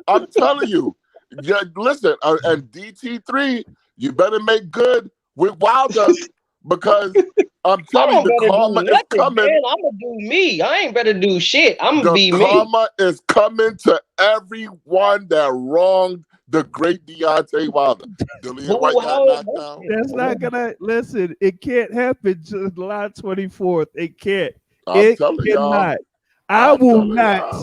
I'm telling you. Yeah, listen, and DT3, you better make good with Wilder because I'm telling you, the karma is coming. Man. I'm gonna do me. I ain't better do shit. I'm gonna be The me. karma is coming to everyone that wronged the great Deontay Wilder. Dillian White got knocked down. That's not gonna listen. It can't happen July 24th. It can't. I'm It telling cannot. y'all. I I'm will telling not.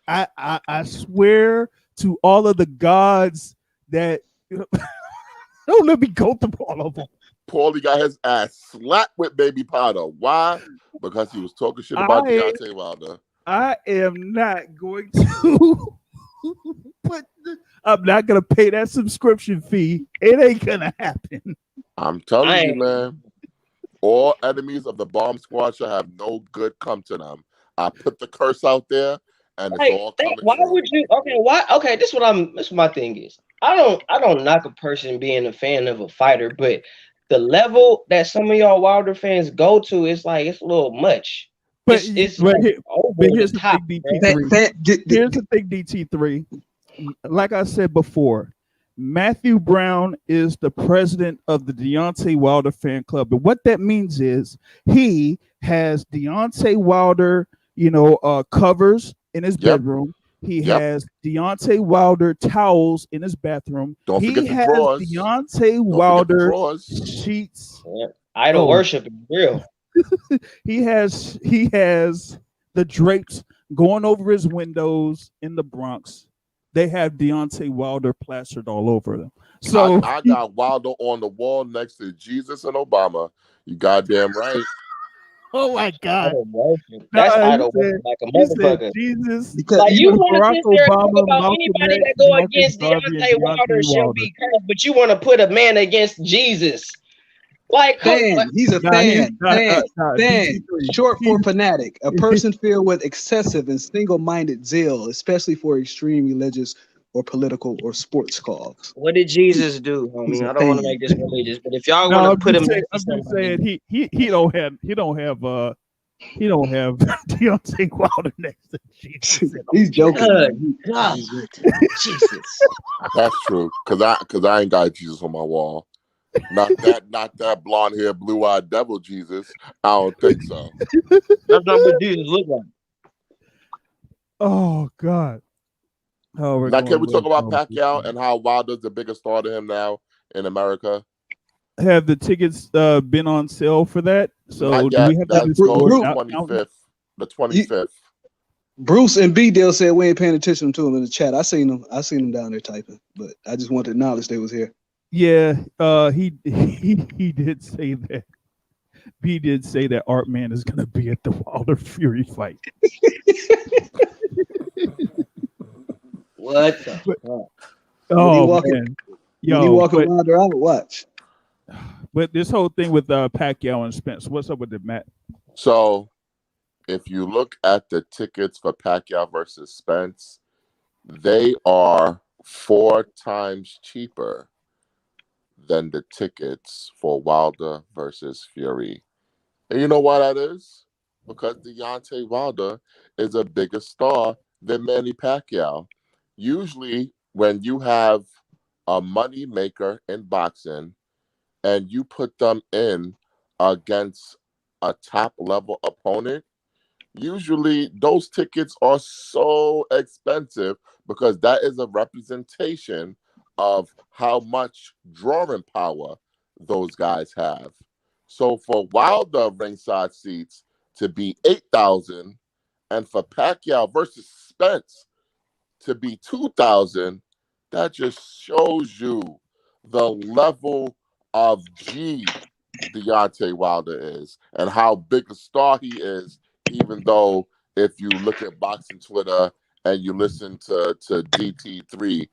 y'all. I swear to all of the gods that don't let me go through all of them. Paulie got his ass slapped with baby powder. Why? Because he was talking shit about Deontay Wilder. I am not going to put. I'm not gonna pay that subscription fee. It ain't gonna happen. I'm telling you, man. All enemies of the Bomb Squad shall have no good come to them. I put the curse out there, and it's all coming why true. would you? Okay, why? Okay, this what my thing is. I don't knock a person being a fan of a fighter, but the level that some of y'all Wilder fans go to is like it's a little much. But It's but like here's the thing, DT3. Here's the thing, DT3. Like I said before, Matthew Brown is the president of the Deontay Wilder fan club. And what that means is he has Deontay Wilder, covers in his bedroom. He has Deontay Wilder towels in his bathroom. Don't forget he the has drawers. Deontay Wilder sheets. Idol worship is real. he has the drapes going over his windows in the Bronx. They have Deontay Wilder plastered all over them. So I got Wilder on the wall next to Jesus and Obama. You goddamn right. Oh my God! That's idol worship like a motherfucker. Jesus, like you want to sit there and talk about Malcolm anybody X, that go Marcus against Garvey, Deontay Wilder shall be cursed, but you want to put a man against Jesus. Like, he's a fan. Short for fanatic, a person filled with excessive and single-minded zeal, especially for extreme religious or political or sports cause. What did Jesus do, homie? I don't want to make this religious, but if y'all want to put him, I'm just saying he don't have Deontay Wilder next to Jesus. He's joking. God, Jesus. That's true, cause I ain't got Jesus on my wall. Not that blonde hair, blue eyed devil Jesus. I don't think so. That's not what Jesus look like. Oh God. Oh, now can we talk about Pacquiao and how Wilder's the biggest star to him now in America? Have the tickets been on sale for that? So do we have that to goes the 25th. Bruce and B Dale said we ain't paying attention to him in the chat. I seen him down there typing, but I just wanted to acknowledge they was here. Yeah, he did say that. B did say that Art Man is gonna be at the Wilder Fury fight. What the fuck? Oh man. Yo, you walking Wilder out, watch. But this whole thing with Pacquiao and Spence, what's up with it, Matt? So if you look at the tickets for Pacquiao versus Spence, they are 4 times cheaper than the tickets for Wilder versus Fury. And you know why that is? because Deontay Wilder is a bigger star than Manny Pacquiao. Usually, when you have a money maker in boxing and you put them in against a top level opponent, usually those tickets are so expensive because that is a representation of how much drawing power those guys have. So for Wilder ringside seats to be 8,000 and for Pacquiao versus Spence to be 2,000, that just shows you the level of G Deontay Wilder is and how big a star he is, even though if you look at boxing Twitter and you listen to DT3,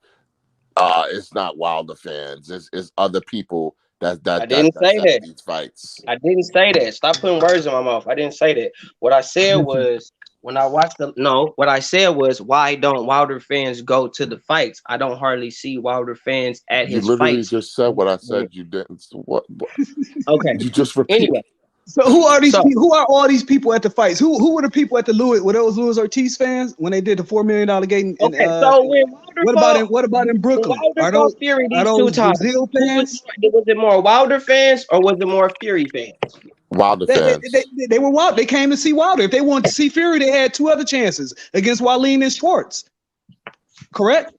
it's not Wilder fans. It's other people that that. these fights. I didn't say that. Stop putting words in my mouth. I didn't say that. What I said was what I said was, why don't Wilder fans go to the fights? I don't hardly see Wilder fans at his fights. You literally just said what I said. You didn't. What? Okay. You just repeat. Anyway. So who are these? Who are all these people at the fights? Who were the people at the Louis? Were those Luis Ortiz fans when they did the $4 million gate? Okay, so when Wilder what about in Brooklyn? Are those Fury these two times? Brazil fans? Was it more Wilder fans or was it more Fury fans? Wilder fans. They were Wilder. They came to see Wilder. If they wanted to see Fury, they had two other chances against Wallin and Schwartz. Correct?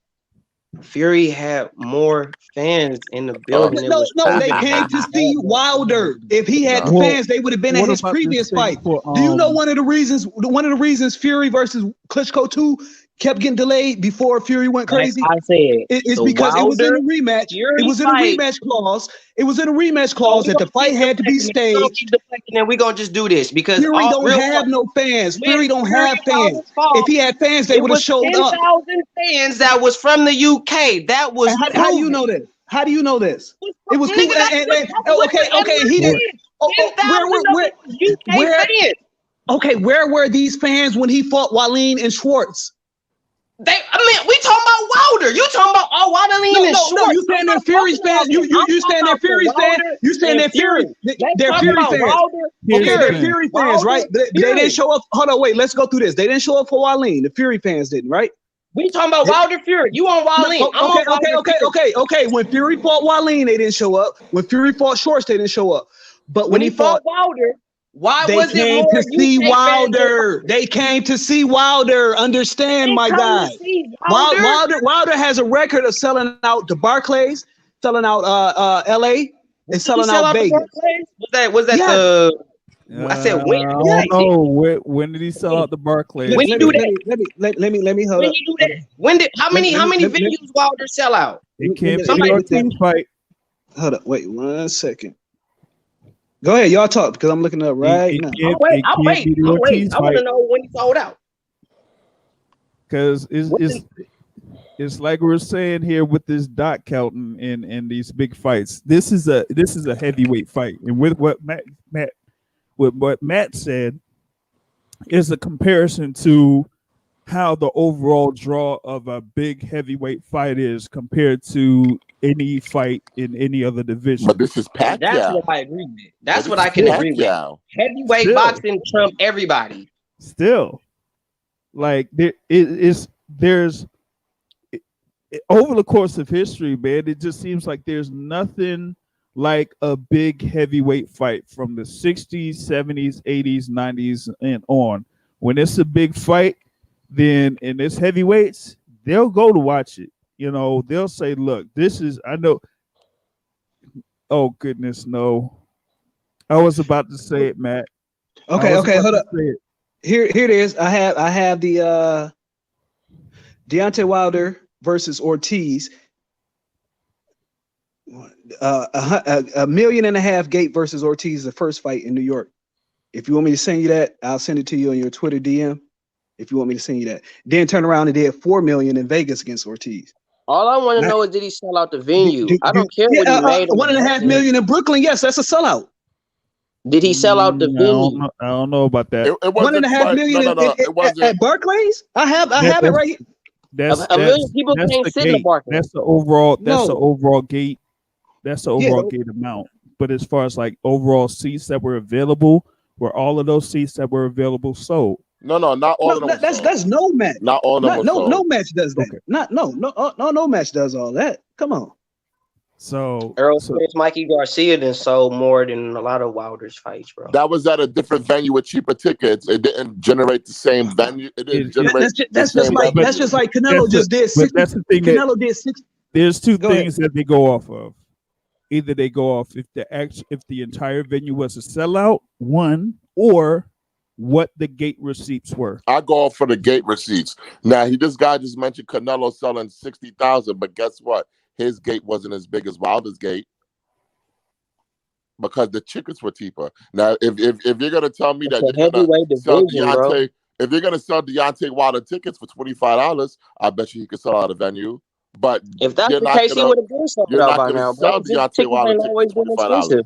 Fury had more fans in the building. No, they came to see Wilder. If he had the fans, they would have been at his previous fight. Do you know one of the reasons Fury versus Klitschko 2 kept getting delayed before Fury went crazy? Like I said, it's because it was in a rematch. It was in a rematch clause. It was in a rematch clause that the fight had to be staged. And we're gonna just do this because Fury don't have no fans. Fury don't have fans. If he had fans, they would have showed up. 10,000 fans that was from the UK. That was how do you know this? How do you know this? It was people. Okay. He didn't. Where were these fans when he fought Wallin and Schwartz? We talking about Wilder. You talking about Wallin and Schwartz? No, you saying they're Fury's fans. You saying they're Fury's fans. You saying they're Fury. They're Fury fans. Okay, they're Fury fans, right? They didn't show up. Hold on, wait. Let's go through this. They didn't show up for Wallin. The Fury fans didn't, right? We talking about Wilder Fury. You on Wallin? Okay. When Fury fought Wallin, they didn't show up. When Fury fought Schwartz, they didn't show up. But when he fought Wilder, why they was came it more to see Wilder? They came to see Wilder. Understand, my guy. Wilder has a record of selling out the Barclays, selling out LA, and selling out Vegas. Was that the? I said when? I don't know. When did he sell out the Barclays? When you do that? Let me hold up. When did how many venues Wilder sell out? It can't be the Ortiz fight. Hold up. Wait 1 second. Go ahead, y'all talk because I'm looking up right now. I'll wait. I want to know when he sold out. Because it's like we're saying here with this dot counting and these big fights. This is a heavyweight fight, and with what Matt said is a comparison to how the overall draw of a big heavyweight fight is compared to any fight in any other division. But this is Pacquiao. That's what I agree with. That's what I can agree with. Heavyweight boxing trump everybody. Still, like there's over the course of history, man, it just seems like there's nothing like a big heavyweight fight from the 60s, 70s, 80s, 90s, and on. When it's a big fight, then in this heavyweights, they'll go to watch it. You know, they'll say, look, I know. Oh, goodness, no. I was about to say it, Matt. Okay, hold up. Here it is. I have the Deontay Wilder versus Ortiz. $1.5 million gate versus Ortiz, the first fight in New York. If you want me to send you that, I'll send it to you on your Twitter DM. If you want me to send you that, then turn around and did $4 million in Vegas against Ortiz. All I want to know is, did he sell out the venue? I don't care what he made. $1.5 million in Brooklyn. Yes, that's a sellout. Did he sell out the venue? I don't know about that. $1.5 million at Barclays. I have it right here. That's a million people can't sit in the Barclays. That's the overall. That's the overall gate. That's the overall gate amount. But as far as like overall seats that were available were all of those seats that were available sold? No, not all of them. That's no match. Not all of them. No match does that. Okay. No match does all that. Come on. So Earl Spence, Mikey Garcia then sold more than a lot of Wilder's fights, bro. That was at a different venue with cheaper tickets. It didn't generate the same venue. It didn't generate. That's just like Canelo just did. That's the thing. Canelo did 6. There's two things that they go off of. Either they go off if the entire venue was a sellout, one, or what the gate receipts were. I go off for the gate receipts. Now this guy just mentioned Canelo selling 60,000, but guess what? His gate wasn't as big as Wilder's gate because the tickets were cheaper. Now, if you're gonna tell me that you're gonna sell Deontay, if you're gonna sell Deontay Wilder tickets for $25, I bet you he could sell out a venue. But if that's the case, he would have been sold out by now. Bro, Deontay Wilder tickets for $25.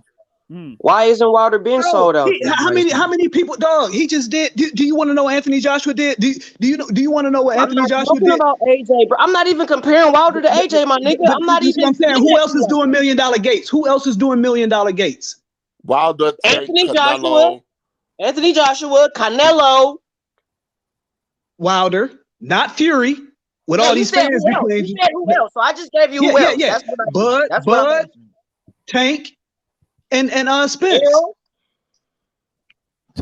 Why isn't Wilder been sold out? How many people, dog? He just did. Do you want to know what Anthony Joshua did? Do you want to know what Anthony Joshua did? About AJ, bro. I'm not even comparing Wilder to AJ, my nigga. I'm not even. I'm saying, who else is doing $1 million gates? Who else is doing $1 million gates? Wilder, Anthony Joshua, Canelo, Wilder, not Fury. With all these fans, who else? So I just gave you who else. Yeah. Bud, Tank, and Spence.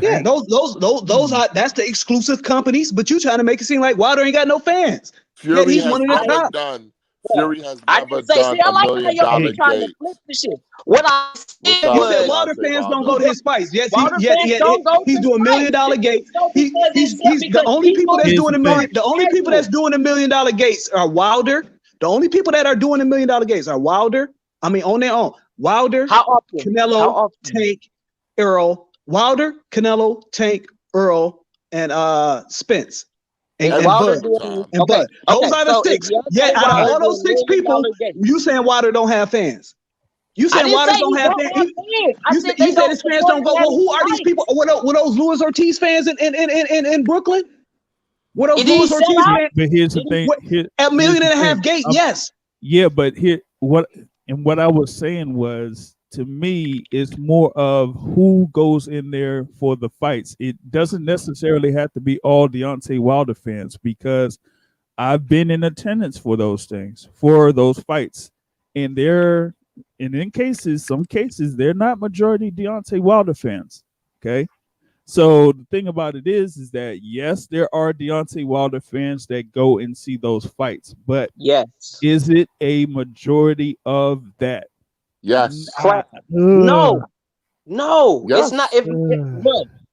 Yeah, those are that's the exclusive companies. But you trying to make it seem like Wilder ain't got no fans. Fury has never done. Fury has never done $1 million trying to flip the shit. What I said was, you said Wilder fans don't go to his fights. Yes, he's doing $1 million gates. He's the only people that's doing $1 million. The only people that's doing $1 million gates are Wilder. The only people that are doing $1 million gates are Wilder. I mean, on their own. Wilder, Canelo, Tank, Earl. Wilder, Canelo, Tank, Earl, and Spence. And Bud. Bud. Those are the 6. Yeah, out of all those 6 people, you saying Wilder don't have fans. You saying Wilder don't have fans. You said his fans don't go. Well, who are these people? Were those Luis Ortiz fans in Brooklyn? Were those Luis Ortiz fans? But here's the thing. $1.5 million gate, yes. Yeah, but what I was saying was, to me, it's more of who goes in there for the fights. It doesn't necessarily have to be all Deontay Wilder fans, because I've been in attendance for those things, for those fights. And in some cases, they're not majority Deontay Wilder fans. Okay. So the thing about it is that, yes, there are Deontay Wilder fans that go and see those fights, but yes, is it a majority of that? Yes. No, yes. It's not.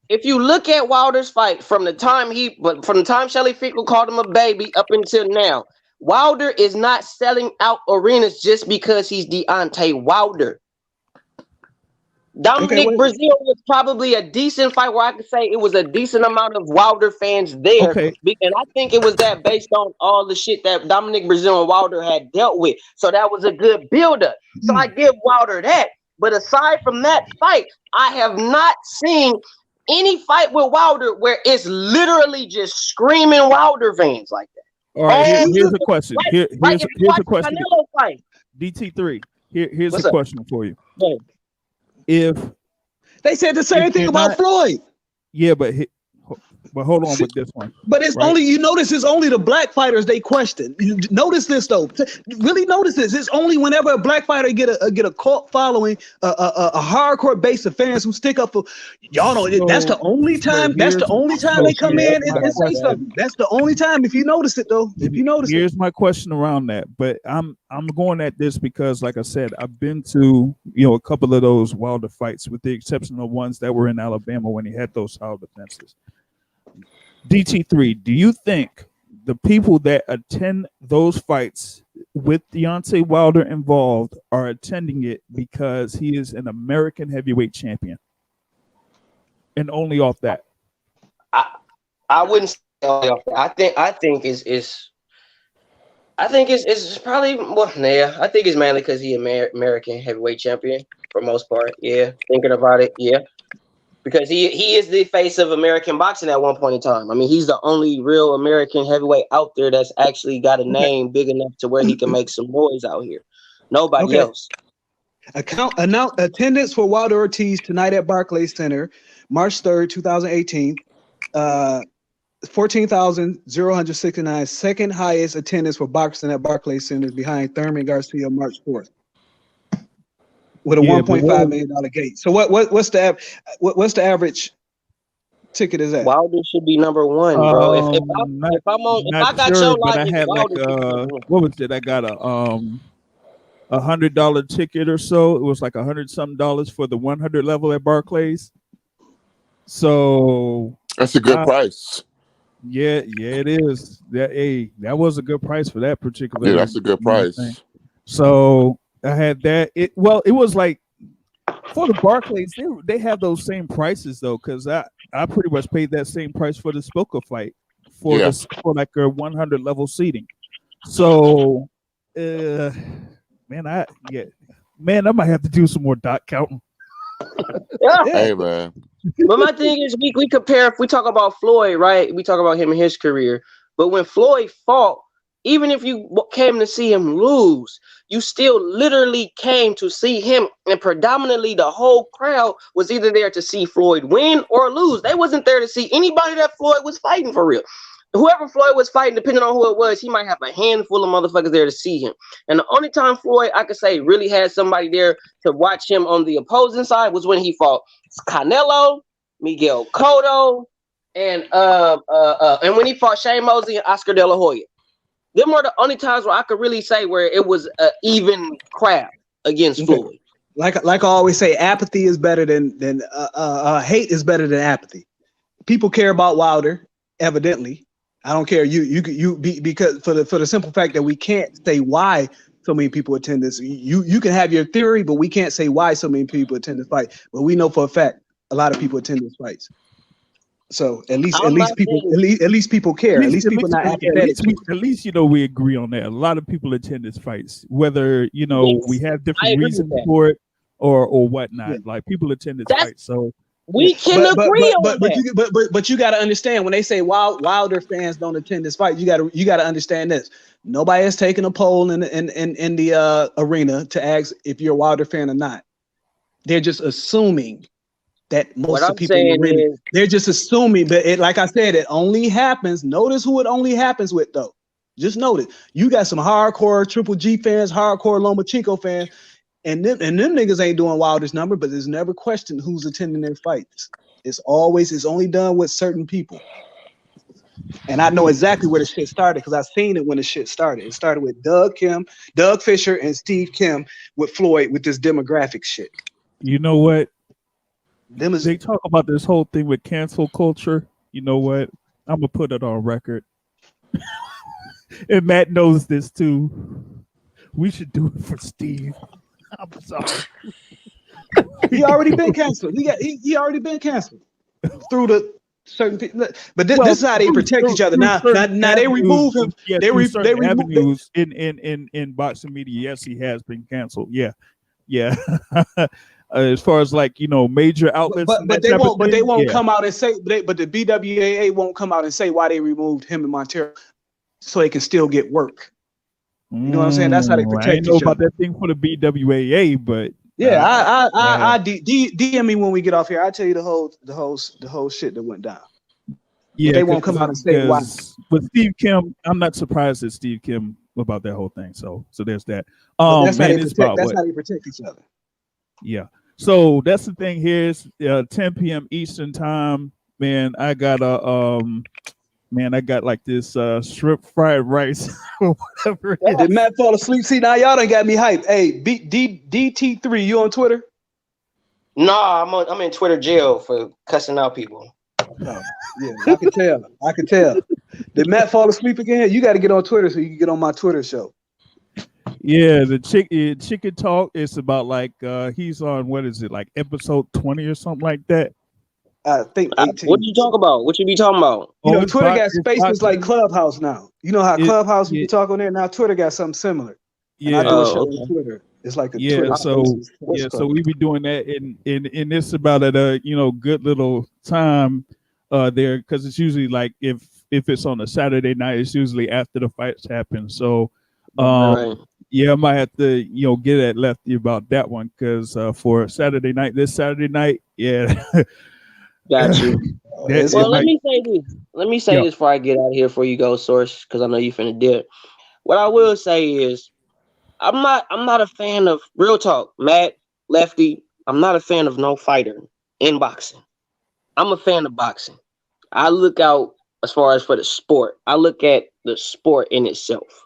If you look at Wilder's fight from the time Shelly Finkel called him a baby up until now, Wilder is not selling out arenas just because he's Deontay Wilder. Dominic Brazil was probably a decent fight where I could say it was a decent amount of Wilder fans there. Okay. And I think it was that based on all the shit that Dominic Brazil and Wilder had dealt with. So that was a good buildup. So I give Wilder that. But aside from that fight, I have not seen any fight with Wilder where it's literally just screaming Wilder fans like that. All right, here's a question. Here's a question. DT3, here's a question for you. Yeah. If they said the same thing about Floyd. Yeah, but hold on with this one. But it's only, you notice, it's only the black fighters they question. Notice this though. Really notice this. It's only whenever a black fighter get a cult following, a hardcore base of fans who stick up for y'all know. That's the only time. That's the only time they come in and say something. That's the only time. If you notice it though. If you notice. Here's my question around that. But I'm going at this because, like I said, I've been to a couple of those Wilder fights, with the exception of ones that were in Alabama when he had those solid defenses. DT3, do you think the people that attend those fights with Deontay Wilder involved are attending it because he is an American heavyweight champion? And only off that? I wouldn't say only off that. I think it's probably, well, yeah, I think it's mainly because he's American heavyweight champion for most part. Yeah, thinking about it, yeah. Because he is the face of American boxing at one point in time. I mean, he's the only real American heavyweight out there that's actually got a name big enough to where he can make some noise out here. Nobody else. Attendance for Wilder Ortiz tonight at Barclays Center. March 3rd, 2018. 14,069, second highest attendance for boxing at Barclays Center behind Thurman Garcia March 4th. With a $1.5 million gate. So what's the average ticket is that? Wilder should be number one, bro. If I got sure, your but logic, I had like what was it? I got a $100 ticket or so. It was like $100-something for the 100 level at Barclays. So that's a good price. Yeah, it is. That was a good price for that particular. Yeah, that's a good price. Thing. So I had that. It was like for the Barclays, they have those same prices though, because I pretty much paid that same price for the Spoka fight for like a 100 level seating. So, man, I might have to do some more dot counting. Hey, man. But my thing is, we compare. If we talk about Floyd, right? We talk about him and his career. But when Floyd fought, even if you came to see him lose, you still literally came to see him, and predominantly the whole crowd was either there to see Floyd win or lose. They wasn't there to see anybody that Floyd was fighting for real. Whoever Floyd was fighting, depending on who it was, he might have a handful of motherfuckers there to see him. And the only time Floyd, I could say, really had somebody there to watch him on the opposing side was when he fought Canelo, Miguel Cotto, and when he fought Shane Mosley and Oscar De La Hoya. Them were the only times where I could really say where it was an even crowd against Floyd. Like I always say, apathy is better than hate is better than apathy. People care about Wilder, evidently. I don't care. Because for the simple fact that we can't say why so many people attend this. You can have your theory, but we can't say why so many people attend this fight. But we know for a fact a lot of people attend these fights. So at least people care. At least people not apathetic. At least we agree on that. A lot of people attend these fights, whether we have different reasons for it or whatnot. Yeah. Like people attend this fight, so we can agree on that. But you got to understand when they say Wilder fans don't attend this fight. You got to understand this. Nobody has taken a poll in the arena to ask if you're a Wilder fan or not. They're just assuming that most of the people they're just assuming. But like I said, it only happens. Notice who it only happens with though. Just notice you got some hardcore Triple G fans, hardcore Lomachenko fans. And them niggas ain't doing Wilder's number, but there's never questioned who's attending their fights. It's only done with certain people. And I know exactly where the shit started because I seen it when the shit started. It started with Doug Fisher and Steve Kim with Floyd with this demographic shit. You know what? They talk about this whole thing with cancel culture. You know what? I'm gonna put it on record. And Matt knows this too. We should do it for Steve. I'm sorry. He already been canceled. He already been canceled through the certain people. But this is how they protect each other. Now they remove him. Yeah, they remove in boxing media. Yes, he has been canceled. Yeah. As far as major outlets, but they won't come out and say. But the BWAA won't come out and say why they removed him in Montero, so they can still get work. You know what I'm saying? That's how they protect each other. I know about that thing for the BWAA, but I DM me when we get off here. I'll tell you the whole shit that went down. Yeah, but they won't come out and say why. With Steve Kim, I'm not surprised at Steve Kim about that whole thing. So there's that. That's how they protect each other. Yeah. So that's the thing here is 10 p.m. Eastern time. Man, I got like this shrimp fried rice or whatever. Did Matt fall asleep? See, now y'all done got me hyped. Hey, DT3, you on Twitter? Nah, I'm in Twitter jail for cussing out people. Oh, yeah, I can tell. Did Matt fall asleep again? You got to get on Twitter so you can get on my Twitter show. Yeah, the chicken talk is about like he's on what is it like episode 20 or something like that. I think 18. What you talk about? What you be talking about? Twitter got spaces like Clubhouse now. You know how Clubhouse you talk on there now. Twitter got something similar. Yeah, I do a show on Twitter. It's like a Twitter. So we be doing that, and it's about at a good little time there because it's usually like if it's on a Saturday night, it's usually after the fights happen. So yeah, I might have to get at Lefty about that one because for this Saturday night, yeah. Got you. Well, let me say this. Let me say Yeah. this before I get out of here. Before you go, Source, because I know you finna dip. What I will say is, I'm not a fan of real talk, Matt Lefty. I'm not a fan of no fighter in boxing. I'm a fan of boxing. I look out as far as for the sport. I look at the sport in itself.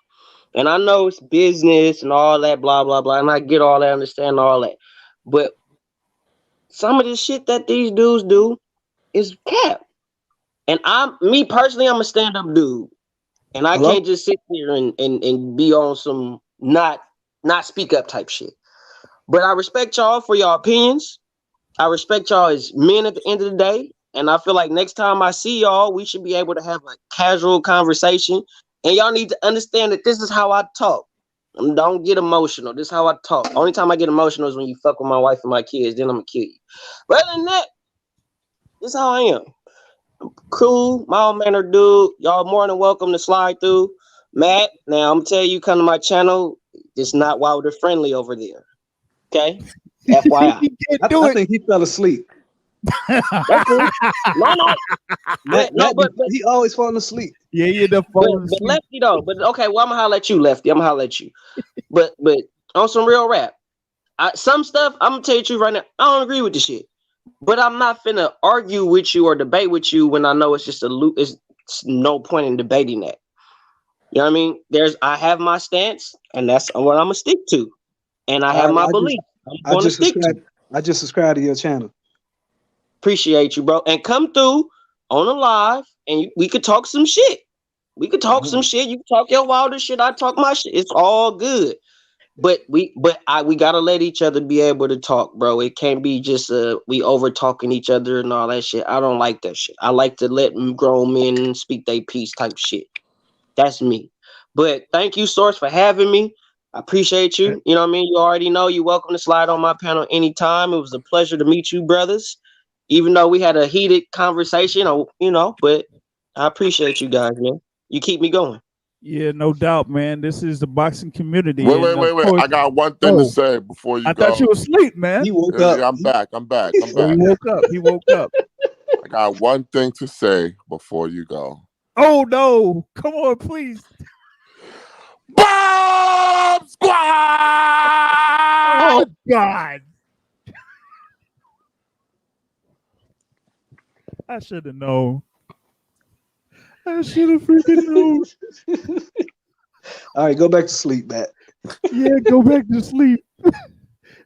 And I know it's business and all that, blah, blah, blah. And I get all that, understand all that. But some of the shit that these dudes do is cap. And me personally, I'm a stand-up dude. And I can't just sit here and be on some not speak up type shit. But I respect y'all for your opinions. I respect y'all as men at the end of the day. And I feel like next time I see y'all, we should be able to have a casual conversation. And y'all need to understand that this is how I talk. Don't get emotional. This is how I talk. Only time I get emotional is when you fuck with my wife and my kids. Then I'm going to kill you. But other than that, this is how I am. Cool, mild mannered dude. Y'all more than welcome to slide through. Matt, now I'm going to tell you, come to my channel. It's not wilder friendly over there. Okay? FYI. I think he fell asleep. That's cool. No. But he always falling asleep. Yeah, you the falling asleep. But Lefty though. But okay, well I'm gonna holler at you, Lefty. I'm gonna holler at you. But on some real rap, some stuff I'm gonna tell you the truth right now. I don't agree with the shit. But I'm not finna argue with you or debate with you when I know it's just it's no point in debating that. You know what I mean? I have my stance, and that's what I'm gonna stick to. And I have my belief. I just subscribe to your channel. Appreciate you, bro. And come through on a live, and we could talk some shit. We could talk some shit. You can talk your wilder shit. I talk my shit. It's all good. But we gotta let each other be able to talk, bro. It can't be just we over talking each other and all that shit. I don't like that shit. I like to let grown men speak their piece type shit. That's me. But thank you, Source, for having me. I appreciate you. You know what I mean? You already know you're welcome to slide on my panel anytime. It was a pleasure to meet you, brothers. Even though we had a heated conversation, but I appreciate you guys, man. You keep me going. Yeah, no doubt, man. This is the boxing community. Wait. I got one thing to say before you go. I thought you were asleep, man. He woke up. Yeah, I'm back. He woke up. I got one thing to say before you go. Oh, no. Come on, please. Bomb Squad! Oh, God. I should have known. I should have freaking known. All right, go back to sleep, Matt. Yeah, go back to sleep.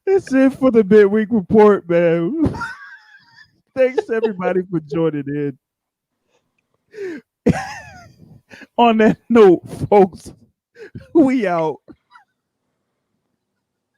That's it for the Midweek Report, man. Thanks, everybody, for joining in. On that note, folks, we out.